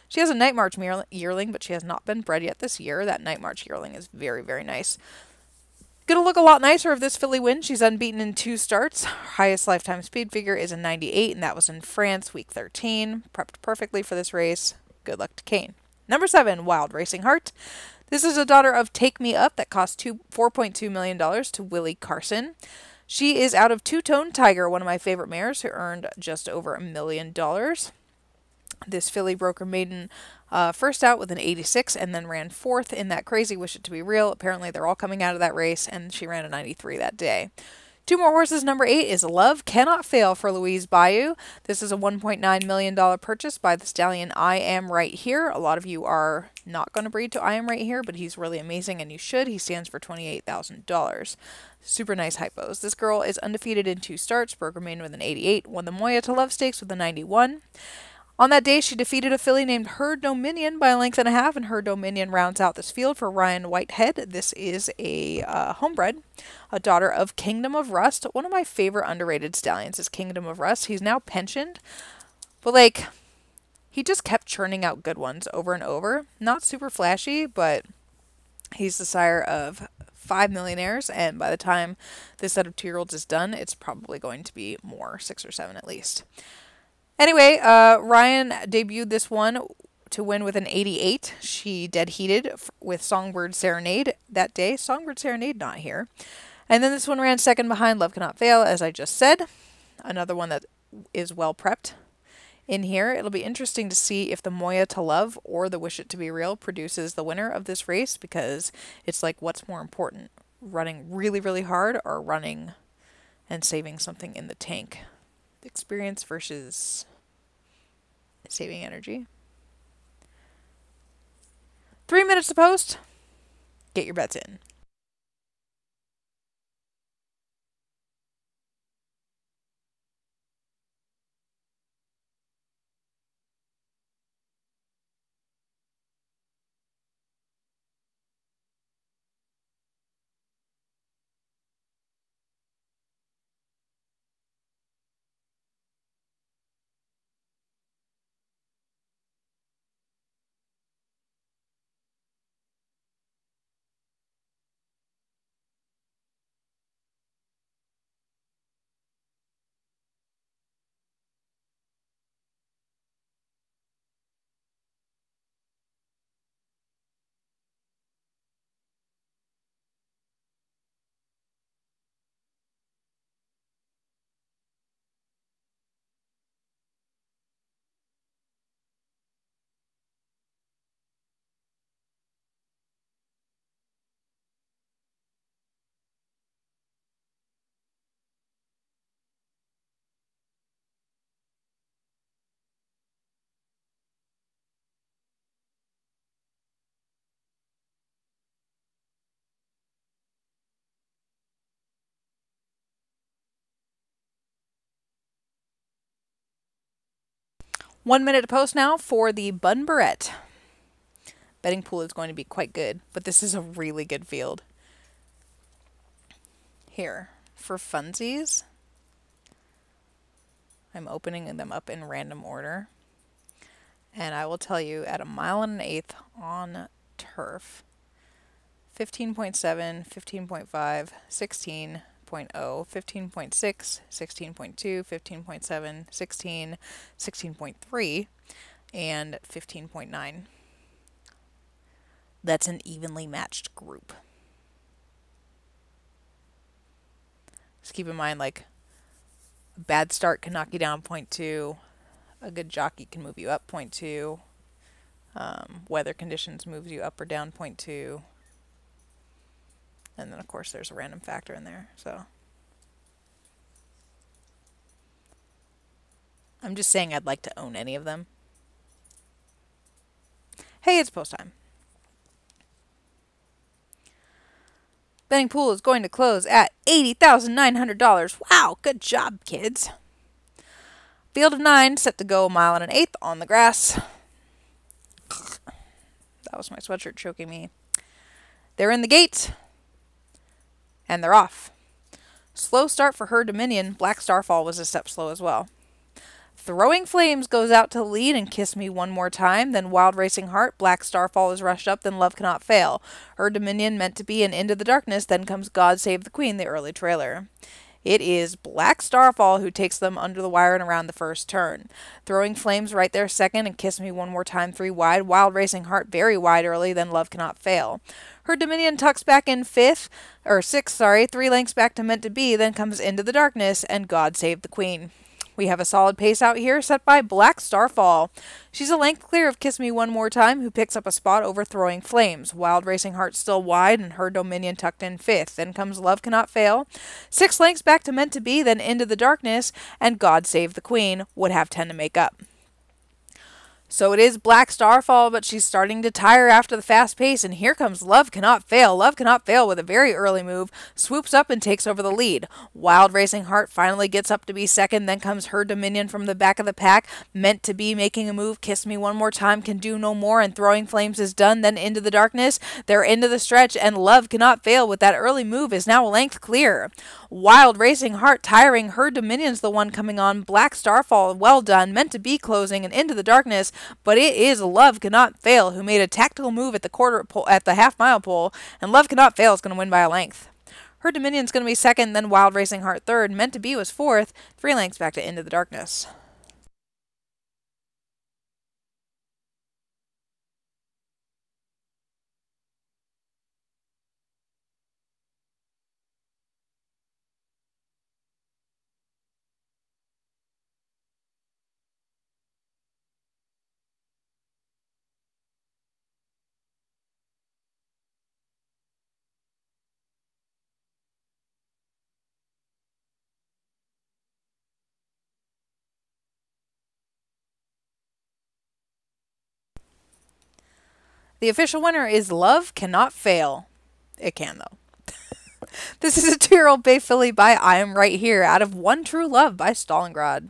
She has a Night March yearling, but she has not been bred yet this year. That Night March yearling is very, very nice. Gonna look a lot nicer if this filly wins. She's unbeaten in 2 starts. Her highest lifetime speed figure is a 98, and that was in France, week 13. Prepped perfectly for this race. Good luck to Kane. Number 7, Wild Racing Heart. This is a daughter of Take Me Up that cost $4.2 million to Willie Carson. She is out of Two-Tone Tiger, one of my favorite mares, who earned just over $1 million. This filly broke her maiden first out with an 86 and then ran fourth in that crazy Wish It to Be Real. Apparently they're all coming out of that race, and she ran a 93 that day. Two more horses. Number 8 is Love Cannot Fail for Louise Bayou. This is a $1.9 million purchase by the stallion I Am Right Here. A lot of you are not going to breed to I Am Right Here, but he's really amazing and you should. He stands for $28,000. Super nice hypos. This girl is undefeated in 2 starts, broke her maiden with an 88, won the Moya to Love Stakes with a 91. On that day, she defeated a filly named Her Dominion by a length and a half, and Her Dominion rounds out this field for Ryan Whitehead. This is a homebred, a daughter of Kingdom of Rust. One of my favorite underrated stallions is Kingdom of Rust. He's now pensioned, but like, he just kept churning out good ones over and over. Not super flashy, but he's the sire of 5 millionaires, and by the time this set of 2-year-olds is done, it's probably going to be more, 6 or 7 at least. Anyway, Ryan debuted this one to win with an 88. She dead heated with Songbird Serenade that day. Songbird Serenade not here. And then this one ran second behind Love Cannot Fail, as I just said. Another one that is well prepped in here. It'll be interesting to see if the Moya to Love or the Wish It to Be Real produces the winner of this race, because it's like, what's more important? Running really, really hard or running and saving something in the tank? Experience versus saving energy. 3 minutes to post. Get your bets in. One minute to post now for the Bun Barrette. Betting pool is going to be quite good, but this is a really good field. Here, for funsies, I'm opening them up in random order. And I will tell you, at 1 1/8 on turf, 15.7, 15.5, 16, 15.0, 15.6, 16.2, 15.7, 16, 16.3, and 15.9. That's an evenly matched group. Just keep in mind, like, a bad start can knock you down 0.2, a good jockey can move you up 0.2, weather conditions moves you up or down 0.2, and then of course there's a random factor in there. So I'm just saying I'd like to own any of them. Hey, it's post time. Betting pool is going to close at $80,900. Wow, good job, kids. Field of 9 set to go 1 1/8 on the grass. That was my sweatshirt choking me. They're in the gate. And they're off. Slow start for Her Dominion. Black Starfall was a step slow as well. Throwing Flames goes out to lead and Kiss Me One More Time. Then Wild Racing Heart. Black Starfall is rushed up. Then Love Cannot Fail. Her Dominion meant to be an Into the Darkness. Then comes God Save the Queen, the early trailer. It is Black Starfall who takes them under the wire and around the first turn. Throwing Flames right there second, and Kiss Me One More Time 3 wide. Wild Racing Heart very wide early, then Love Cannot Fail. Her Dominion tucks back in sixth, 3 lengths back to Meant to Be, then comes Into the Darkness and God Save the Queen. We have a solid pace out here set by Black Starfall. She's a length clear of Kiss Me One More Time, who picks up a spot over Throwing Flames. Wild Racing Heart still wide, and Her Dominion tucked in 5th. Then comes Love Cannot Fail. 6 lengths back to Meant to Be, then Into the Darkness, and God Save the Queen would have 10 to make up. So it is Black Starfall, but she's starting to tire after the fast pace, and here comes Love Cannot Fail. Love Cannot Fail with a very early move, swoops up and takes over the lead. Wild Racing Heart finally gets up to be second, then comes Her Dominion from the back of the pack. Meant to Be making a move, Kiss Me One More Time can do no more, and Throwing Flames is done, then Into the Darkness. They're into the stretch, and Love Cannot Fail with that early move is now a length clear. Wild Racing Heart tiring, Her Dominion's the one coming on. Black Starfall, well done, Meant to Be closing, and Into the Darkness. But it is Love Cannot Fail who made a tactical move at the half-mile pole, and Love Cannot Fail is going to win by a length. Her Dominion's going to be second, then Wild Racing Heart third. Meant to Be was fourth, 3 lengths back to Into the Darkness. The official winner is Love Cannot Fail. It can, though. This is a 2-year-old Bay filly by I Am Right Here out of One True Love by Stalingrad.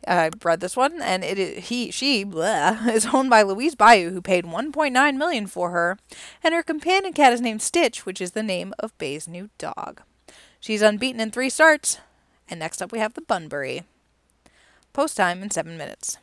I read this one, and she is owned by Louise Bayou, who paid $1.9 million for her, and her companion cat is named Stitch, which is the name of Bay's new dog. She's unbeaten in 3 starts, and next up we have the Bunbury. Post time in 7 minutes.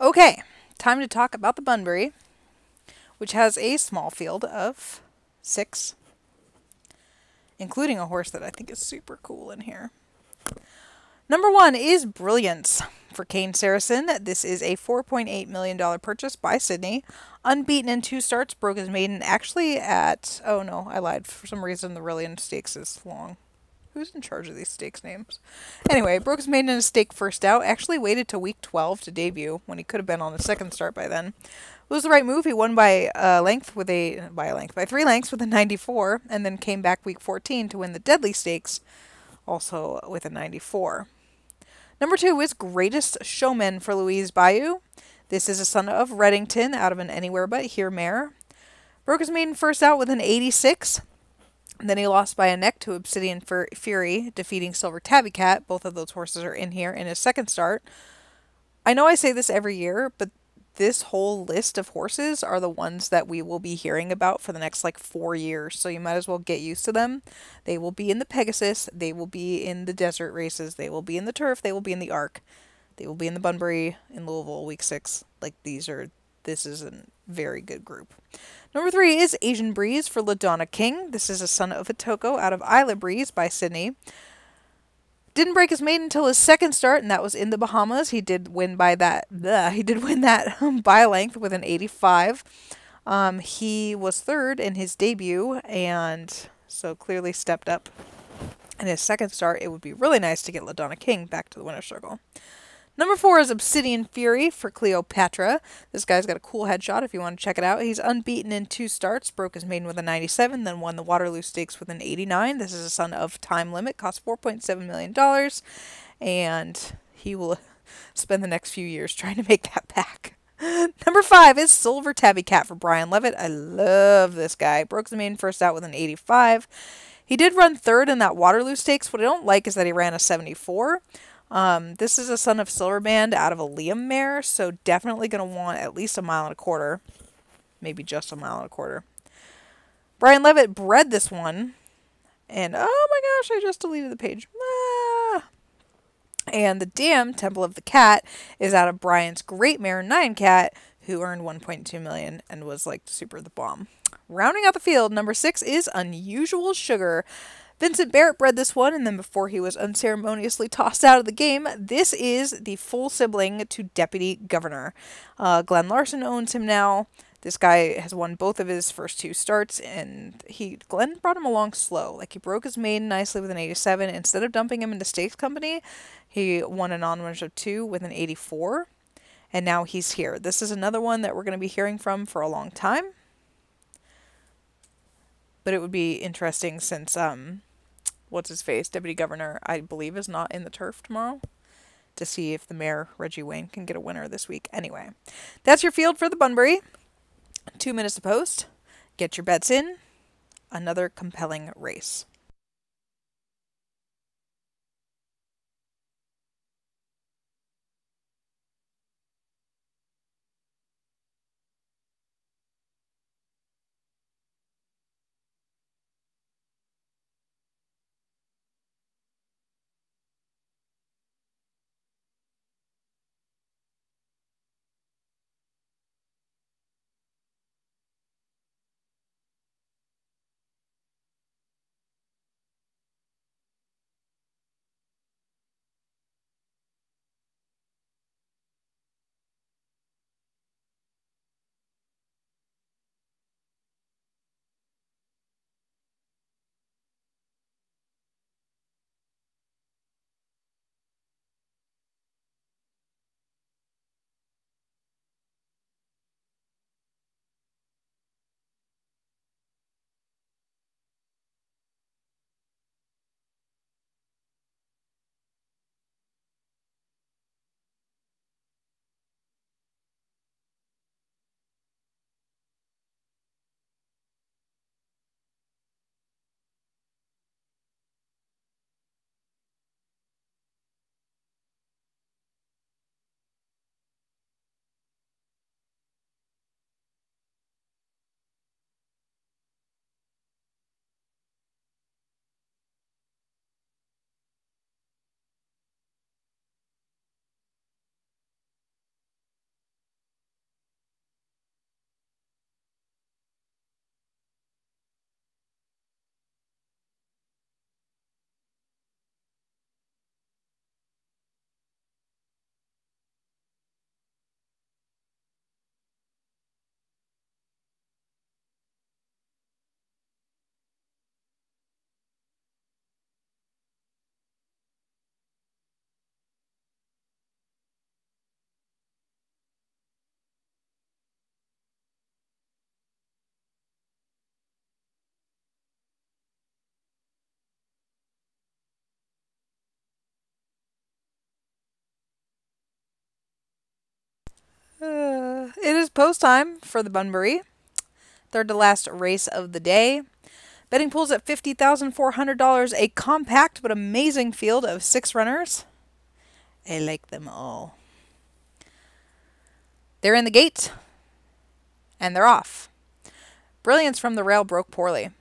Okay, time to talk about the Bunbury, which has a small field of 6, including a horse that I think is super cool in here. Number 1 is Brilliance for Kane Saracen. This is a $4.8 million purchase by Sydney. Unbeaten in 2 starts, broke his maiden actually at... Oh no, I lied. For some reason the Rillian Stakes is long. Who's in charge of these stakes names? Anyway, broke his maiden in a stake first out. Actually waited to week 12 to debut when he could have been on a second start by then. It was the right move. He won by 3 lengths with a 94, and then came back week 14 to win the Deadly Stakes, also with a 94. Number 2 is Greatest Showman for Louise Bayou. This is a son of Reddington out of an Anywhere But Here mare. Broke his maiden first out with an 86. Then he lost by a neck to Obsidian Fury, defeating Silver Tabby Cat. Both of those horses are in here in his second start. I know I say this every year, but this whole list of horses are the ones that we will be hearing about for the next like 4 years. So you might as well get used to them. They will be in the Pegasus. They will be in the desert races. They will be in the turf. They will be in the Arc. They will be in the Bunbury in Louisville week 6. Like this is a very good group. Number 3 is Asian Breeze for LaDonna King. This is a son of Atoko out of Isla Breeze by Sydney. Didn't break his maiden until his second start, and that was in the Bahamas. He did win by that. He did win that by length with an 85. He was third in his debut, and so clearly stepped up in his second start. It would be really nice to get LaDonna King back to the winner's circle. Number 4 is Obsidian Fury for Cleopatra. This guy's got a cool headshot if you want to check it out. He's unbeaten in 2 starts, broke his maiden with a 97, then won the Waterloo Stakes with an 89. This is a son of Time Limit, costs $4.7 million, and he will spend the next few years trying to make that back. Number 5 is Silver Tabby Cat for Brian Levitt. I love this guy. Broke his maiden first out with an 85. He did run third in that Waterloo Stakes. What I don't like is that he ran a 74. This is a son of Silverband out of a Liam mare, so definitely going to want at least 1.25 miles, maybe just 1.25 miles. Brian Levitt bred this one, and oh my gosh, I just deleted the page. And the dam, Temple of the Cat, is out of Brian's great mare, 9 Cat, who earned $1.2 million and was like super the bomb. Rounding out the field, number 6 is Unusual Sugar. Vincent Barrett bred this one, and then before he was unceremoniously tossed out of the game, this is the full sibling to Deputy Governor. Glenn Larson owns him now. This guy has won both of his first 2 starts, and Glenn brought him along slow. Like, he broke his maiden nicely with an 87. Instead of dumping him into Stakes Company, he won a non-winners of 2 with an 84, and now he's here. This is another one that we're going to be hearing from for a long time. But it would be interesting since, what's-his-face, Deputy Governor, I believe, is not in the turf tomorrow, to see if the mare, Reggie Wayne, can get a winner this week. Anyway, that's your field for the Bunbury. 2 minutes to post. Get your bets in. Another compelling race. It is post time for the Bunbury. Third to last race of the day. Betting pools at $50,400. A compact but amazing field of 6 runners. I like them all. They're in the gate, and they're off. Brilliance from the rail broke poorly.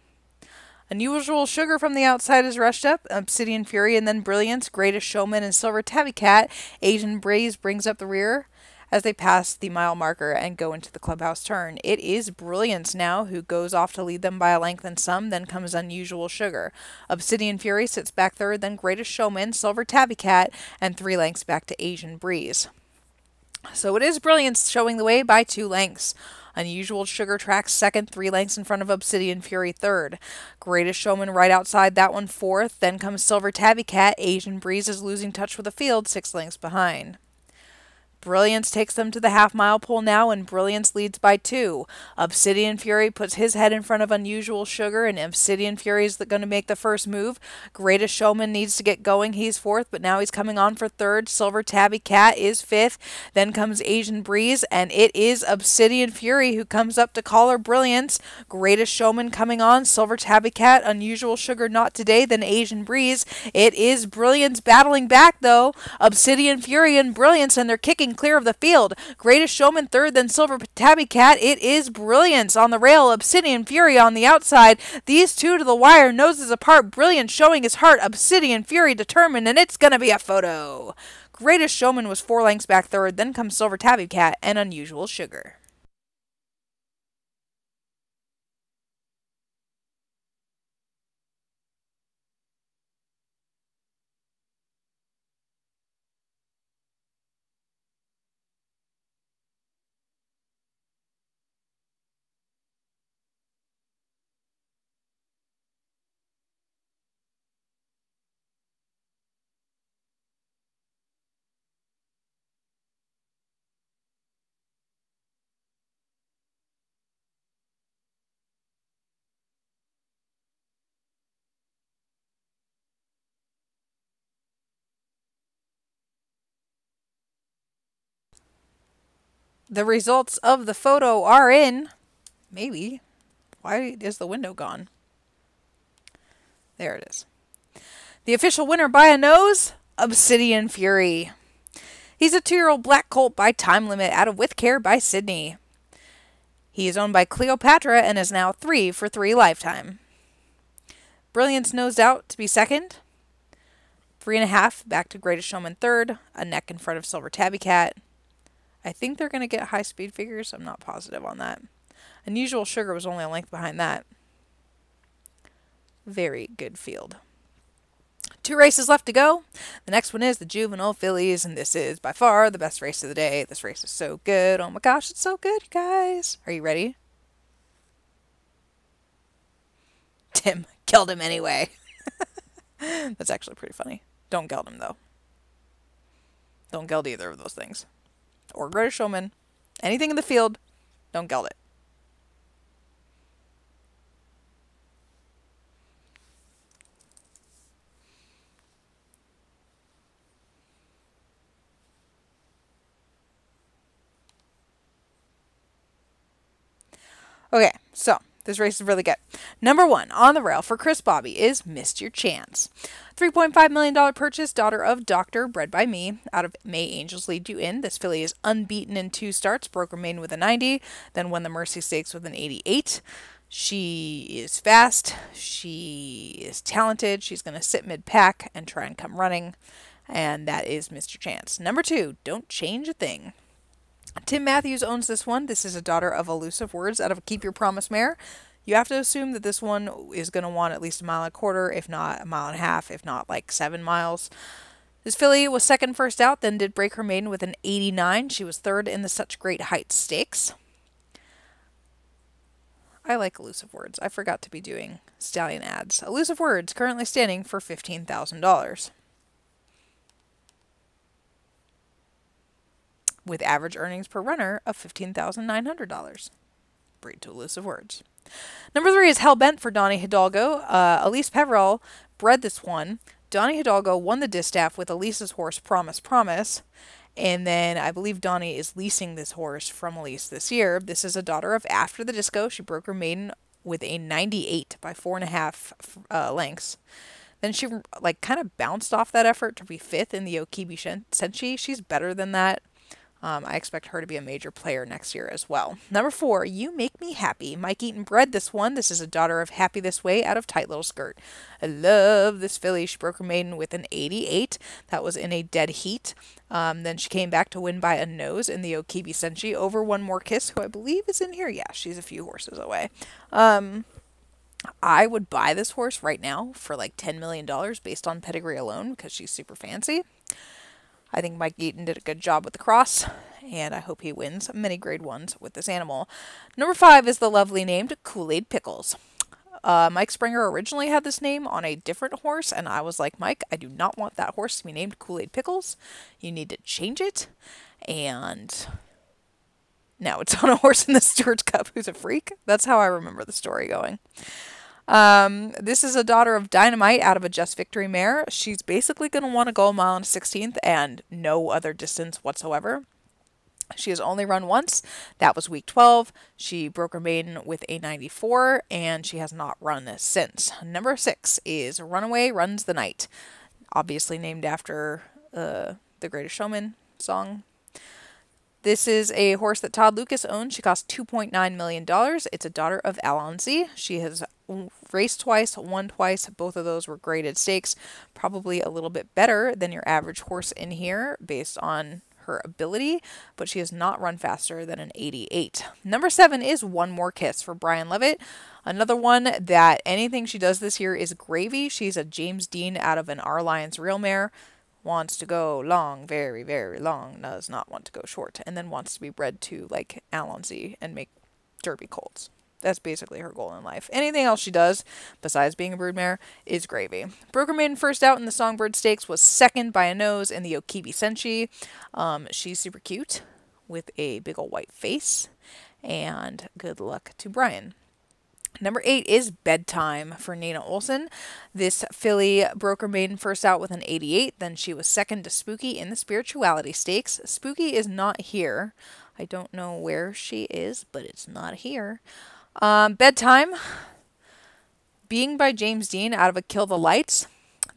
Unusual Sugar from the outside is rushed up, Obsidian Fury, and then Brilliance, Greatest Showman, and Silver Tabby Cat. Asian Breeze brings up the rear as they pass the mile marker and go into the clubhouse turn. It is Brilliance now who goes off to lead them by a length and some, then comes Unusual Sugar. Obsidian Fury sits back third, then Greatest Showman, Silver Tabby Cat, and 3 lengths back to Asian Breeze. So it is Brilliance showing the way by 2 lengths. Unusual Sugar tracks second, 3 lengths in front of Obsidian Fury third. Greatest Showman right outside that one fourth. Then comes Silver Tabby Cat. Asian Breeze is losing touch with the field, 6 lengths behind. Brilliance takes them to the half-mile pole now, and Brilliance leads by 2. Obsidian Fury puts his head in front of Unusual Sugar, and Obsidian Fury is going to make the first move. Greatest Showman needs to get going. He's 4th, but now he's coming on for 3rd. Silver Tabby Cat is 5th. Then comes Asian Breeze, and it is Obsidian Fury who comes up to collar Brilliance. Greatest Showman coming on. Silver Tabby Cat, Unusual Sugar not today, then Asian Breeze. It is Brilliance battling back, though. Obsidian Fury and Brilliance, and they're kicking clear of the field. Greatest Showman third, then Silver Tabby Cat. It is Brilliance on the rail. Obsidian Fury on the outside. These two to the wire, noses apart. Brilliance showing his heart. Obsidian Fury determined, and it's gonna be a photo. Greatest Showman was 4 lengths back third. Then comes Silver Tabby Cat and Unusual Sugar. The results of the photo are in. Maybe. Why is the window gone? There it is. The official winner by a nose, Obsidian Fury. He's a 2-year-old black colt by time limit out of With Care by Sydney. He is owned by Cleopatra and is now 3 for 3 lifetime. Brilliance nosed out to be second. 3.5 back to Greatest Showman third. A neck in front of Silver Tabby Cat. I think they're going to get high speed figures. I'm not positive on that. Unusual Sugar was only a length behind that. Very good field. 2 races left to go. The next one is the Juvenile Fillies, and this is by far the best race of the day. This race is so good. Oh my gosh, it's so good, you guys. Are you ready? Tim killed him anyway. That's actually pretty funny. Don't geld him, though. Don't geld either of those things. Or Greatest Showman. Anything in the field, don't geld it. Okay, so this race is really good. Number 1 on the rail for Chris Bobby is Missed Your Chance. $3.5 million purchase, daughter of Doctor, bred by me, out of May Angels Lead You In. This filly is unbeaten in 2 starts, broke her maiden with a 90, then won the Mercy Stakes with an 88. She is fast, she is talented, she's going to sit mid-pack and try and come running, and that is Missed Your Chance. Number 2, Don't Change a Thing. Tim Matthews owns this one. This is a daughter of Elusive Words out of Keep Your Promise mare. You have to assume that this one is going to want at least 1.25 miles, if not 1.5 miles, if not like 7 miles. This filly was second first out, then did break her maiden with an 89. She was third in the Such Great Heights Stakes. I like Elusive Words. I forgot to be doing stallion ads. Elusive Words currently standing for $15,000. With average earnings per runner of $15,900. Breed to Elusive Words. Number 3 is Hellbent for Donnie Hidalgo. Elise Peverell bred this one. Donnie Hidalgo won the distaff with Elise's horse Promise Promise. And then I believe Donnie is leasing this horse from Elise this year. This is a daughter of After the Disco. She broke her maiden with a 98 by 4.5 lengths. Then she kind of bounced off that effort to be 5th in the Okibi Senshi. She's better than that. I expect her to be a major player next year as well. Number 4, You Make Me Happy. Mike Eaton bred this one. This is a daughter of Happy This Way out of Tight Little Skirt. I love this filly. She broke her maiden with an 88. That was in a dead heat. Then she came back to win by a nose in the Okibi Senshi over One More Kiss, who I believe is in here. Yeah, she's a few horses away. I would buy this horse right now for like $10 million based on pedigree alone because she's super fancy. I think Mike Eaton did a good job with the cross, and I hope he wins many grade 1s with this animal. Number 5 is the lovely named Kool-Aid Pickles. Mike Springer originally had this name on a different horse, and I was like, Mike, I do not want that horse to be named Kool-Aid Pickles. You need to change it. And now it's on a horse in the Steward's Cup who's a freak. That's how I remember the story going. This is a daughter of Dynamite out of a Just Victory mare. She's basically going to want to go a mile and a 16th and no other distance whatsoever. She has only run once. That was week 12. She broke her maiden with a 94, and she has not run since. Number 6 is Runaway Runs the Night. Obviously named after the Greatest Showman song. This is a horse that Todd Lucas owns. She cost $2.9 million. It's a daughter of Alonzi. She has raced twice, won twice. Both of those were graded stakes. Probably a little bit better than your average horse in here based on her ability, but she has not run faster than an 88. Number 7 is One More Kiss for Brian Levitt. Another one that anything she does this year is gravy. She's a James Dean out of an Our Lions Real Mare. Wants to go long, very, very long, does not want to go short, and then wants to be bred to like Alonzi and make Derby colts. That's basically her goal in life. Anything else she does, besides being a broodmare, is gravy. Broker Maiden first out in the Songbird Stakes was second by a nose in the Okibi Senshi. She's super cute with a big old white face, and good luck to Brian. Number 8 is Bedtime for Nina Olson. This filly broke her maiden first out with an 88. Then she was second to Spooky in the Spirituality Stakes. Spooky is not here. I don't know where she is, but it's not here. Bedtime, being by James Dean out of a Kill the Lights.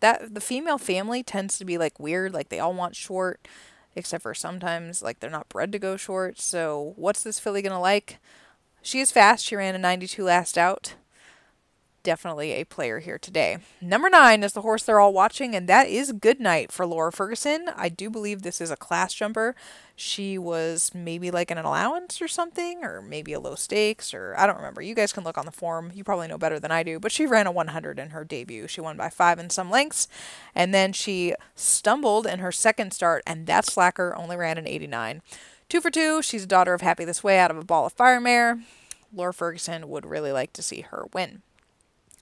That the female family tends to be like weird. Like they all want short, except for sometimes like they're not bred to go short. So what's this filly gonna like? She is fast. She ran a 92 last out. Definitely a player here today. Number 9 is the horse they're all watching, and that is Goodnight for Laura Ferguson. I do believe this is a class jumper. She was maybe like an allowance or something, or maybe a low stakes, or I don't remember. You guys can look on the form. You probably know better than I do, but she ran a 100 in her debut. She won by 5 and some lengths, and then she stumbled in her second start, and that slacker only ran an 89. 2 for 2. She's a daughter of Happy This Way out of a Ball of Fire mare. Laura Ferguson would really like to see her win.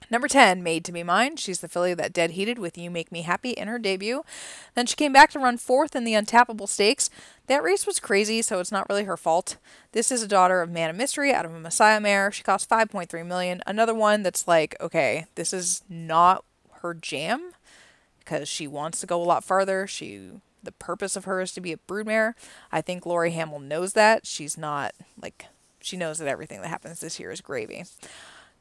Number 10, Made to Be Mine. She's the filly that dead heated with You Make Me Happy in her debut. Then she came back to run 4th in the Untappable Stakes. That race was crazy, so it's not really her fault. This is a daughter of Man of Mystery out of a Messiah mare. She cost $5.3 million. Another one that's like, okay, this is not her jam because she wants to go a lot farther. The purpose of her is to be a broodmare. I think Lori Hamill knows that. She's not like... She knows that everything that happens this year is gravy.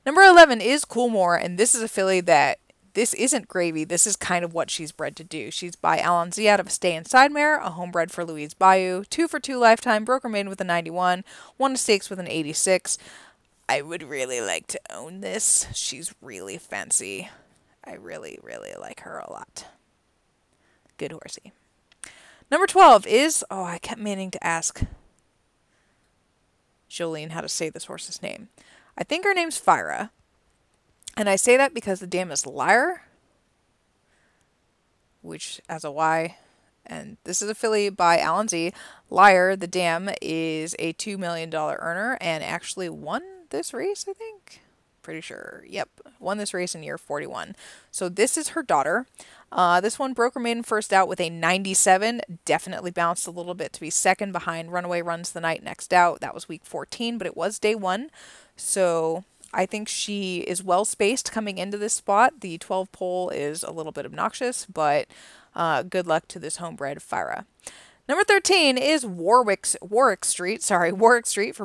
Number 11 is Coolmore, and this is a filly that this isn't gravy. This is kind of what she's bred to do. She's by Alonzi out of a Stay Inside mare, a homebred for Louise Bayou. 2 for 2 lifetime, broke her maiden with a 91, won a stakes with an 86. I would really like to own this. She's really fancy. I really, really like her a lot. Good horsey. Number 12 is, I kept meaning to ask Jolene how to say this horse's name. I think her name's Fyra. And I say that because the dam is Lyre, which has a Y. And this is a filly by Alonzi. Lyre, the dam, is a $2 million earner and actually won this race, I think. Pretty sure. Yep. Won this race in year 41. So this is her daughter. This one broke her maiden first out with a 97. Definitely bounced a little bit to be second behind Runaway Runs the Night next out. That was week 14, but it was day 1. So I think she is well spaced coming into this spot. The 12 pole is a little bit obnoxious, but good luck to this homebred Fyra. Number 13 is Warwick Street for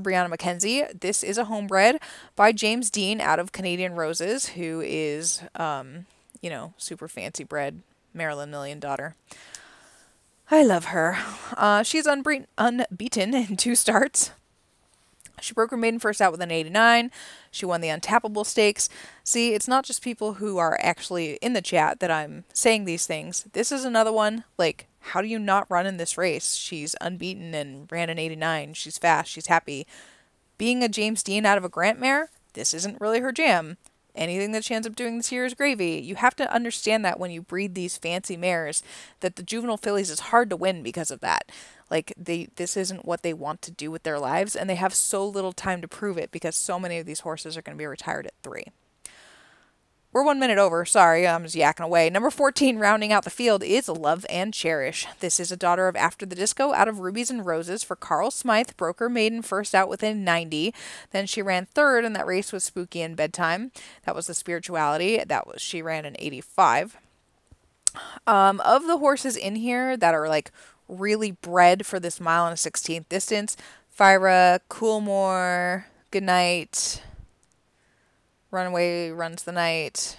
Brianna McKenzie. This is a homebred by James Dean out of Canadian Roses, who is, super fancy bred Marilyn Million daughter. I love her. She's unbeaten in 2 starts. She broke her maiden first out with an 89. She won the untappable stakes. See, it's not just people who are actually in the chat that I'm saying these things. This is another one. Like, how do you not run in this race? She's unbeaten and ran an 89. She's fast. She's happy. Being a James Dean out of a Grant mare, this isn't really her jam. Anything that she ends up doing this year is gravy. You have to understand that when you breed these fancy mares, that the juvenile fillies is hard to win because of that. Like, this isn't what they want to do with their lives, and they have so little time to prove it because so many of these horses are going to be retired at 3. We're 1 minute over. Sorry, I'm just yakking away. Number 14, rounding out the field, is Love and Cherish. This is a daughter of After the Disco out of Rubies and Roses for Carl Smythe. Broke her maiden first out within 90. Then she ran third, and that race was Spooky and Bedtime. That was the Spirituality. She ran an 85. Of the horses in here that are like really bred for this 1.16 distance, Fira, Coolmore, Goodnight, Runaway Runs the Night,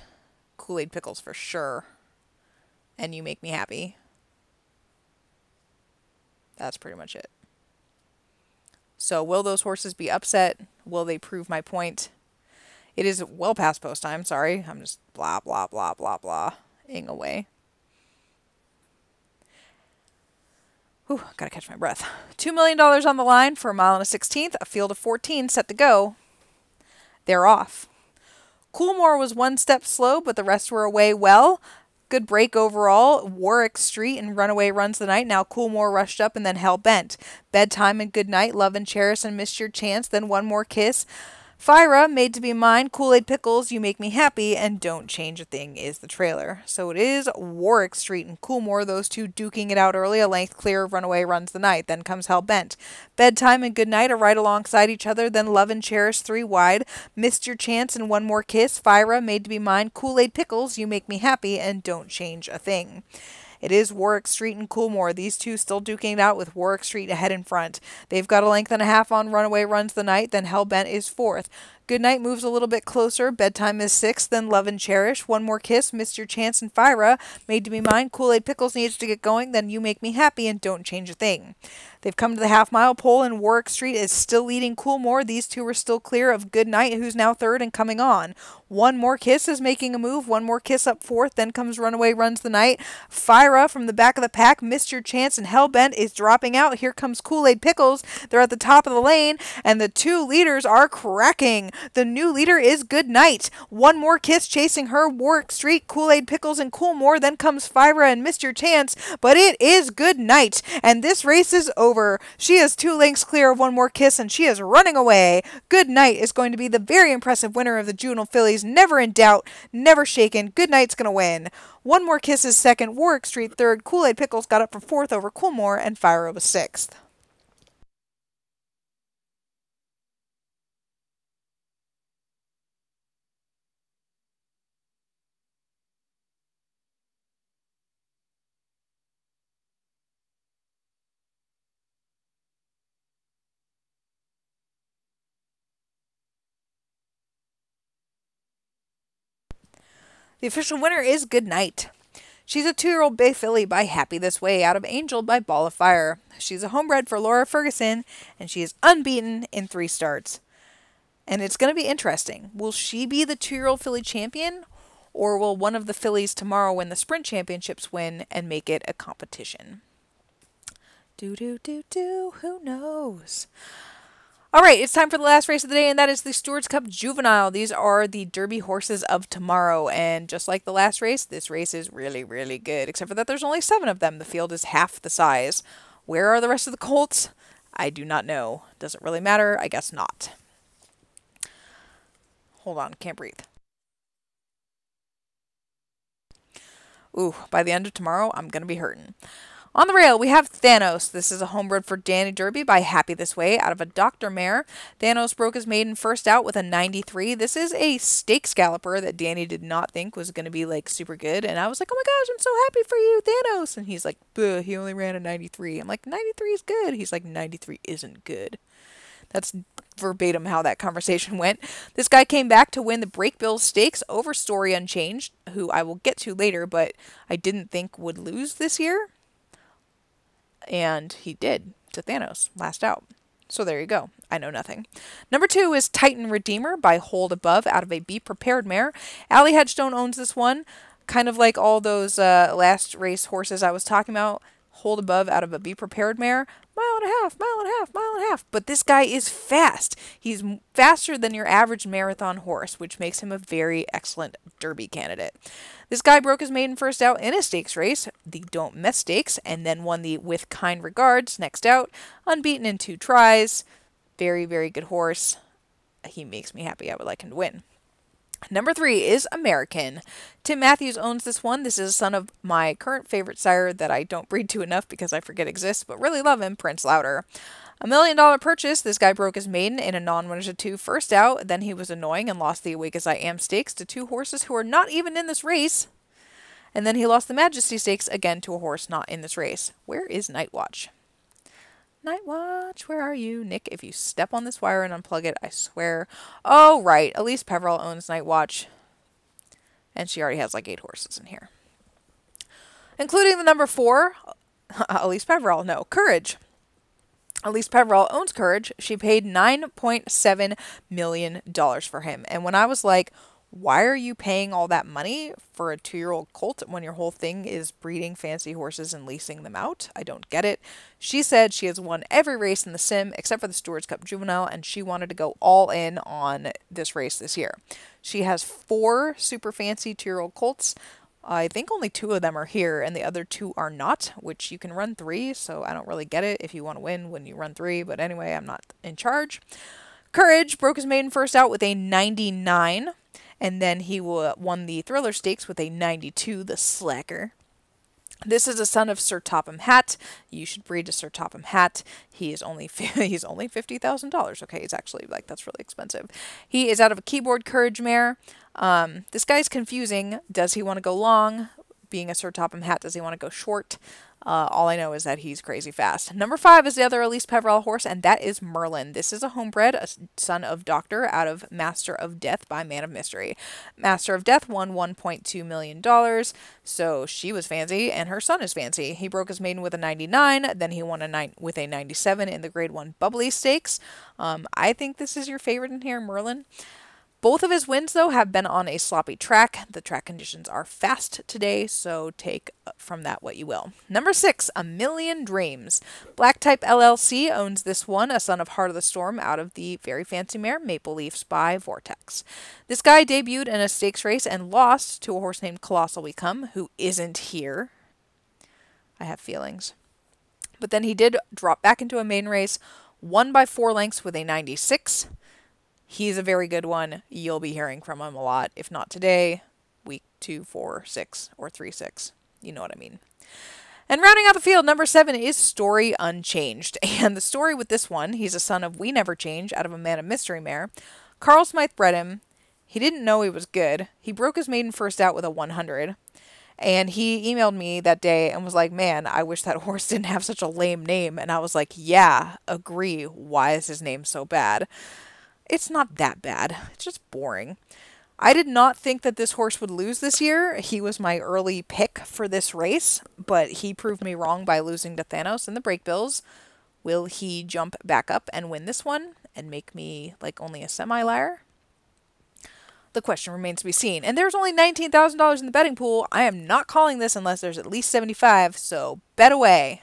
Kool-Aid Pickles for sure, and You Make Me Happy. That's pretty much it. So will those horses be upset? Will they prove my point? It is well past post time. Sorry. I'm just blah, blah, blah, blah, blah-ing away. Whew, gotta catch my breath. $2 million on the line for a 1.16 a field of 14 set to go. They're off. Coolmore was 1 step slow, but the rest were away well. Good break overall. Warwick Street and Runaway Runs the Night. Now Coolmore rushed up and then Hell Bent. Bedtime and Goodnight, Love and Cherish and Missed Your Chance, then One More Kiss. Fira, Made to Be Mine, Kool-Aid Pickles, You Make Me Happy, and Don't Change a Thing is the trailer. So it is Warwick Street and Coolmore, those two duking it out early, a length clear of Runaway Runs the Night. Then comes Hell Bent. Bedtime and Goodnight are right alongside each other, then Love and Cherish 3 wide, Missed Your Chance and One More Kiss, Fira, Made to Be Mine, Kool-Aid Pickles, You Make Me Happy, and Don't Change a Thing. It is Warwick Street and Coolmore. These two still duking it out with Warwick Street ahead in front. They've got a length and a half on Runaway Runs the Night, then Hellbent is 4th. Goodnight moves a little bit closer. Bedtime is 6th, then Love and Cherish. One More Kiss, Missed Your Chance, and Fira, Made to Be Mine, Kool-Aid Pickles needs to get going, then You Make Me Happy, and Don't Change a Thing. They've come to the half-mile pole, and Warwick Street is still leading Coolmore. These two are still clear of Goodnight, who's now 3rd and coming on. One More Kiss is making a move. One More Kiss up 4th, then comes Runaway Runs the Night. Fira from the back of the pack, Missed Your Chance, and Hellbent is dropping out. Here comes Kool-Aid Pickles. They're at the top of the lane, and the 2 leaders are cracking. The new leader is Goodnight. One More Kiss chasing her, Warwick Street, Kool-Aid Pickles, and Coolmore. Then comes Fira and Missed Your Chance, but it is Goodnight, and this race is over. She is 2 lengths clear of One More Kiss, and she is running away. Goodnight is going to be the very impressive winner of the Juvenile Fillies. Never in doubt, never shaken. Goodnight's going to win. One More Kiss is 2nd, Warwick Street 3rd. Kool-Aid Pickles got up for 4th over Coolmore, and Fira was 6th. The official winner is Goodnight. She's a 2-year-old bay filly by Happy This Way out of Angel by Ball of Fire. She's a homebred for Laura Ferguson, and she is unbeaten in 3 starts. And it's going to be interesting. Will she be the 2-year-old filly champion, or will one of the fillies tomorrow win the sprint championships win and make it a competition? Who knows? All right, it's time for the last race of the day, and that is the Stewards Cup Juvenile. These are the Derby horses of tomorrow, and just like the last race, this race is really, really good, except for that there's only 7 of them. The field is half the size. Where are the rest of the colts? I do not know. Does it really matter? I guess not. Hold on, can't breathe. Ooh, by the end of tomorrow, I'm going to be hurting. On the rail, we have Thanos. This is a homebred for Danny Derby by Happy This Way out of a Dr. Mare. Thanos broke his maiden first out with a 93. This is a stakes galloper that Danny did not think was going to be like super good. And I was like, oh my gosh, I'm so happy for you, Thanos. And he's like, buh, he only ran a 93. I'm like, 93 is good. He's like, 93 isn't good. That's verbatim how that conversation went. This guy came back to win the Breakbill Stakes over Story Unchanged, who I will get to later, but I didn't think would lose this year. And he did to Thanos, last out. So there you go. I know nothing. Number 2 is Titan Redeemer by Hold Above out of a Be Prepared mare. Allie Hedgestone owns this one. Kind of like all those last race horses I was talking about. Hold Above out of a Be Prepared mare. Mile and a half, mile and a half, mile and a half. But this guy is fast. He's faster than your average marathon horse, which makes him a very excellent Derby candidate. This guy broke his maiden first out in a stakes race, the Don't Mess Stakes, and then won the With Kind Regards next out, unbeaten in 2 tries. Very, very good horse. He makes me happy. I would like him to win. Number 3 is American. Tim Matthews owns this one. This is a son of my current favorite sire that I don't breed to enough because I forget exists, but really love him, Prince Louder. $1 million purchase. This guy broke his maiden in a non-winner to 2 first out. Then he was annoying and lost the Awake as I Am stakes to 2 horses who are not even in this race. And then he lost the Majesty Stakes again to a horse not in this race. Where is Night Watch? Night Watch, where are you? Nick, if you step on this wire and unplug it, I swear. Oh, right. Elise Peverell owns Night Watch. And she already has like 8 horses in here. Including the number 4, Elise Peverell. No, Courage. Elise Peverell owns Courage. She paid $9.7 million for him. And when I was like, why are you paying all that money for a 2-year-old colt when your whole thing is breeding fancy horses and leasing them out? I don't get it. She said she has won every race in the sim except for the Stewards Cup Juvenile, and she wanted to go all in on this race this year. She has 4 super fancy 2-year-old colts. I think only 2 of them are here, and the other 2 are not, which you can run 3, so I don't really get it if you want to win when you run 3, but anyway, I'm not in charge. Courage broke his maiden first out with a 99. And then he won the Thriller Stakes with a 92, the Slacker. This is a son of Sir Topham Hatt. You should breed a Sir Topham Hatt. He's only $50,000. Okay, it's actually like that's really expensive. He is out of a Keyboard Courage mare. This guy's confusing. Does he want to go long? Being a Sir Topham Hatt, does he want to go short? All I know is that he's crazy fast. Number 5 is the other Elise Peverell horse, and that is Merlin. This is a homebred, a son of Doctor, out of Master of Death by Man of Mystery. Master of Death won $1.2 million, so she was fancy, and her son is fancy. He broke his maiden with a 99, then he won with a 97 in the Grade 1 Bubbly Stakes. I think this is your favorite in here, Merlin. Both of his wins, though, have been on a sloppy track. The track conditions are fast today, so take from that what you will. Number 6, A Million Dreams. Black Type LLC owns this one, a son of Heart of the Storm out of the very fancy mare Maple Leafs by Vortex. This guy debuted in a stakes race and lost to a horse named Colossal We Come, who isn't here. I have feelings. But then he did drop back into a maiden race, won by 4 lengths with a 96. He's a very good one. You'll be hearing from him a lot. If not today, week 2, 4, 6, or 3, 6. You know what I mean. And rounding out the field, number 7 is Story Unchanged. And the story with this one, he's a son of We Never Change out of a Man of Mystery mare. Carl Smythe bred him. He didn't know he was good. He broke his maiden first out with a 100. And he emailed me that day and was like, man, I wish that horse didn't have such a lame name. And I was like, yeah, agree. Why is his name so bad? It's not that bad. It's just boring. I did not think that this horse would lose this year. He was my early pick for this race, but he proved me wrong by losing to Thanos in the break bills. Will he jump back up and win this one and make me like only a semi-liar? The question remains to be seen. And there's only $19,000 in the betting pool. I am not calling this unless there's at least 75, so bet away.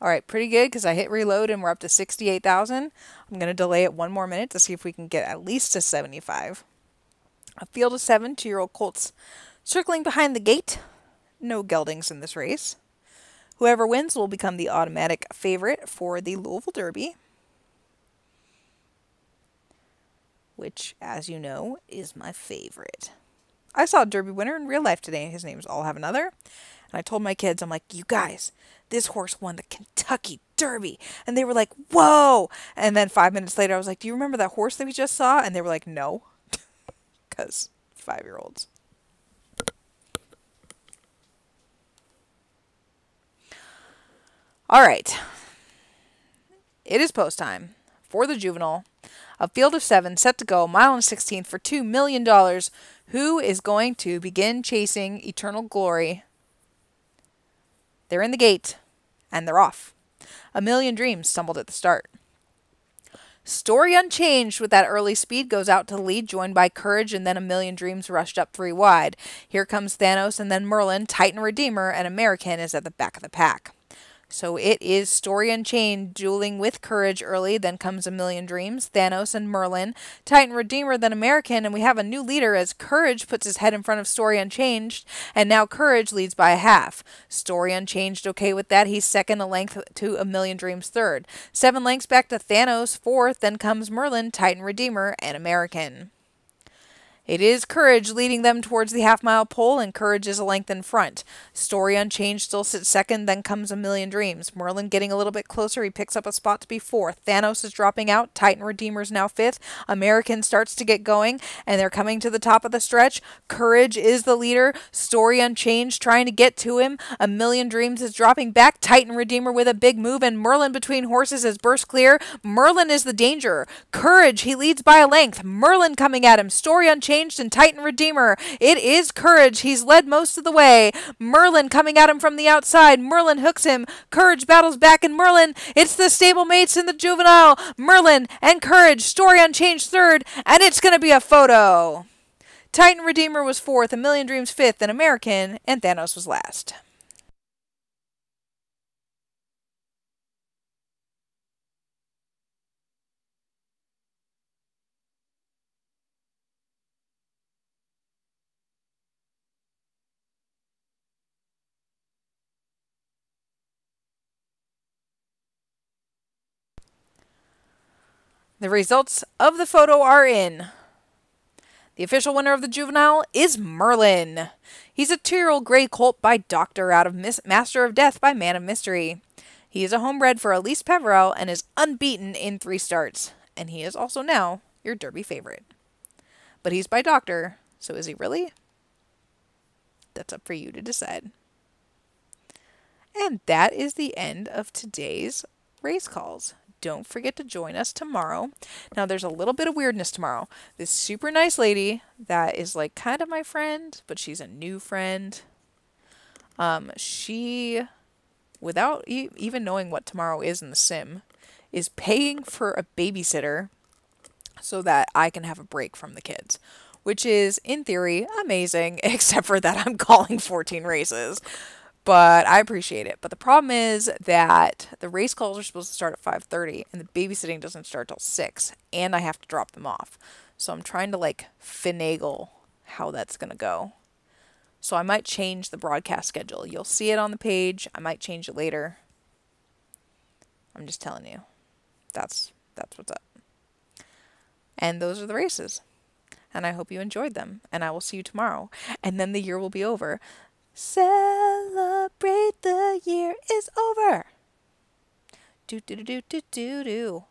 All right, pretty good because I hit reload and we're up to 68,000. I'm going to delay it 1 more minute to see if we can get at least to 75. A field of 7 2-year-old colts Circling behind the gate, no geldings in this race. Whoever wins will become the automatic favorite for the Louisville Derby, which, as you know, is my favorite. I saw a Derby winner in real life today. His name's I'll Have Another. And I told my kids, I'm like, you guys, this horse won the Kentucky Derby. And they were like, whoa. And then 5 minutes later, I was like, do you remember that horse that we just saw? And they were like, no. Because 5-year-olds. All right. It is post time for the juvenile. A field of 7 set to go, mile and 16th for $2 million. Who is going to begin chasing eternal glory? They're in the gate, and they're off. A Million Dreams stumbled at the start. Story Unchanged with that early speed goes out to the lead, joined by Courage, and then A Million Dreams rushed up 3 wide. Here comes Thanos, and then Merlin, Titan Redeemer, and American is at the back of the pack. So it is Story Unchained dueling with Courage early, then comes A Million Dreams, Thanos and Merlin, Titan Redeemer, then American, and we have a new leader as Courage puts his head in front of Story Unchanged, and now Courage leads by a half. Story Unchanged okay with that, he's second, a length to A Million Dreams third. 7 lengths back to Thanos fourth, then comes Merlin, Titan Redeemer, and American. It is Courage leading them towards the half-mile pole, and Courage is a length in front. Story Unchanged still sits second, then comes A Million Dreams. Merlin getting a little bit closer, he picks up a spot to be fourth. Thanos is dropping out, Titan Redeemer is now fifth. American starts to get going, and they're coming to the top of the stretch. Courage is the leader, Story Unchanged trying to get to him. A Million Dreams is dropping back, Titan Redeemer with a big move, and Merlin between horses has burst clear. Merlin is the danger. Courage, he leads by a length. Merlin coming at him, Story Unchanged and Titan Redeemer. It is Courage. He's led most of the way. Merlin coming at him from the outside. Merlin hooks him. Courage battles back, and Merlin, it's the stablemates in the juvenile. Merlin and Courage. Story Unchanged third, and it's going to be a photo. Titan Redeemer was fourth, A Million Dreams fifth, and American, and Thanos was last. The results of the photo are in. The official winner of the juvenile is Merlin. He's a 2-year-old gray colt by Doctor out of Master of Death by Man of Mystery. He is a homebred for Elise Peverell and is unbeaten in 3 starts. And he is also now your Derby favorite. But he's by Doctor, so is he really? That's up for you to decide. And that is the end of today's race calls. Don't forget to join us tomorrow. Now, there's a little bit of weirdness tomorrow. This super nice lady that is like kind of my friend, but she's a new friend. She, without even knowing what tomorrow is in the sim, is paying for a babysitter so that I can have a break from the kids, which is, in theory, amazing, except for that I'm calling 14 races. But I appreciate it. But the problem is that the race calls are supposed to start at 5:30, and the babysitting doesn't start till 6, and I have to drop them off. So I'm trying to, like, finagle how that's going to go. So I might change the broadcast schedule. You'll see it on the page. I might change it later. I'm just telling you. That's what's up. And those are the races. And I hope you enjoyed them. And I will see you tomorrow. And then the year will be over. Celebrate, the year is over. Do do do do do do do.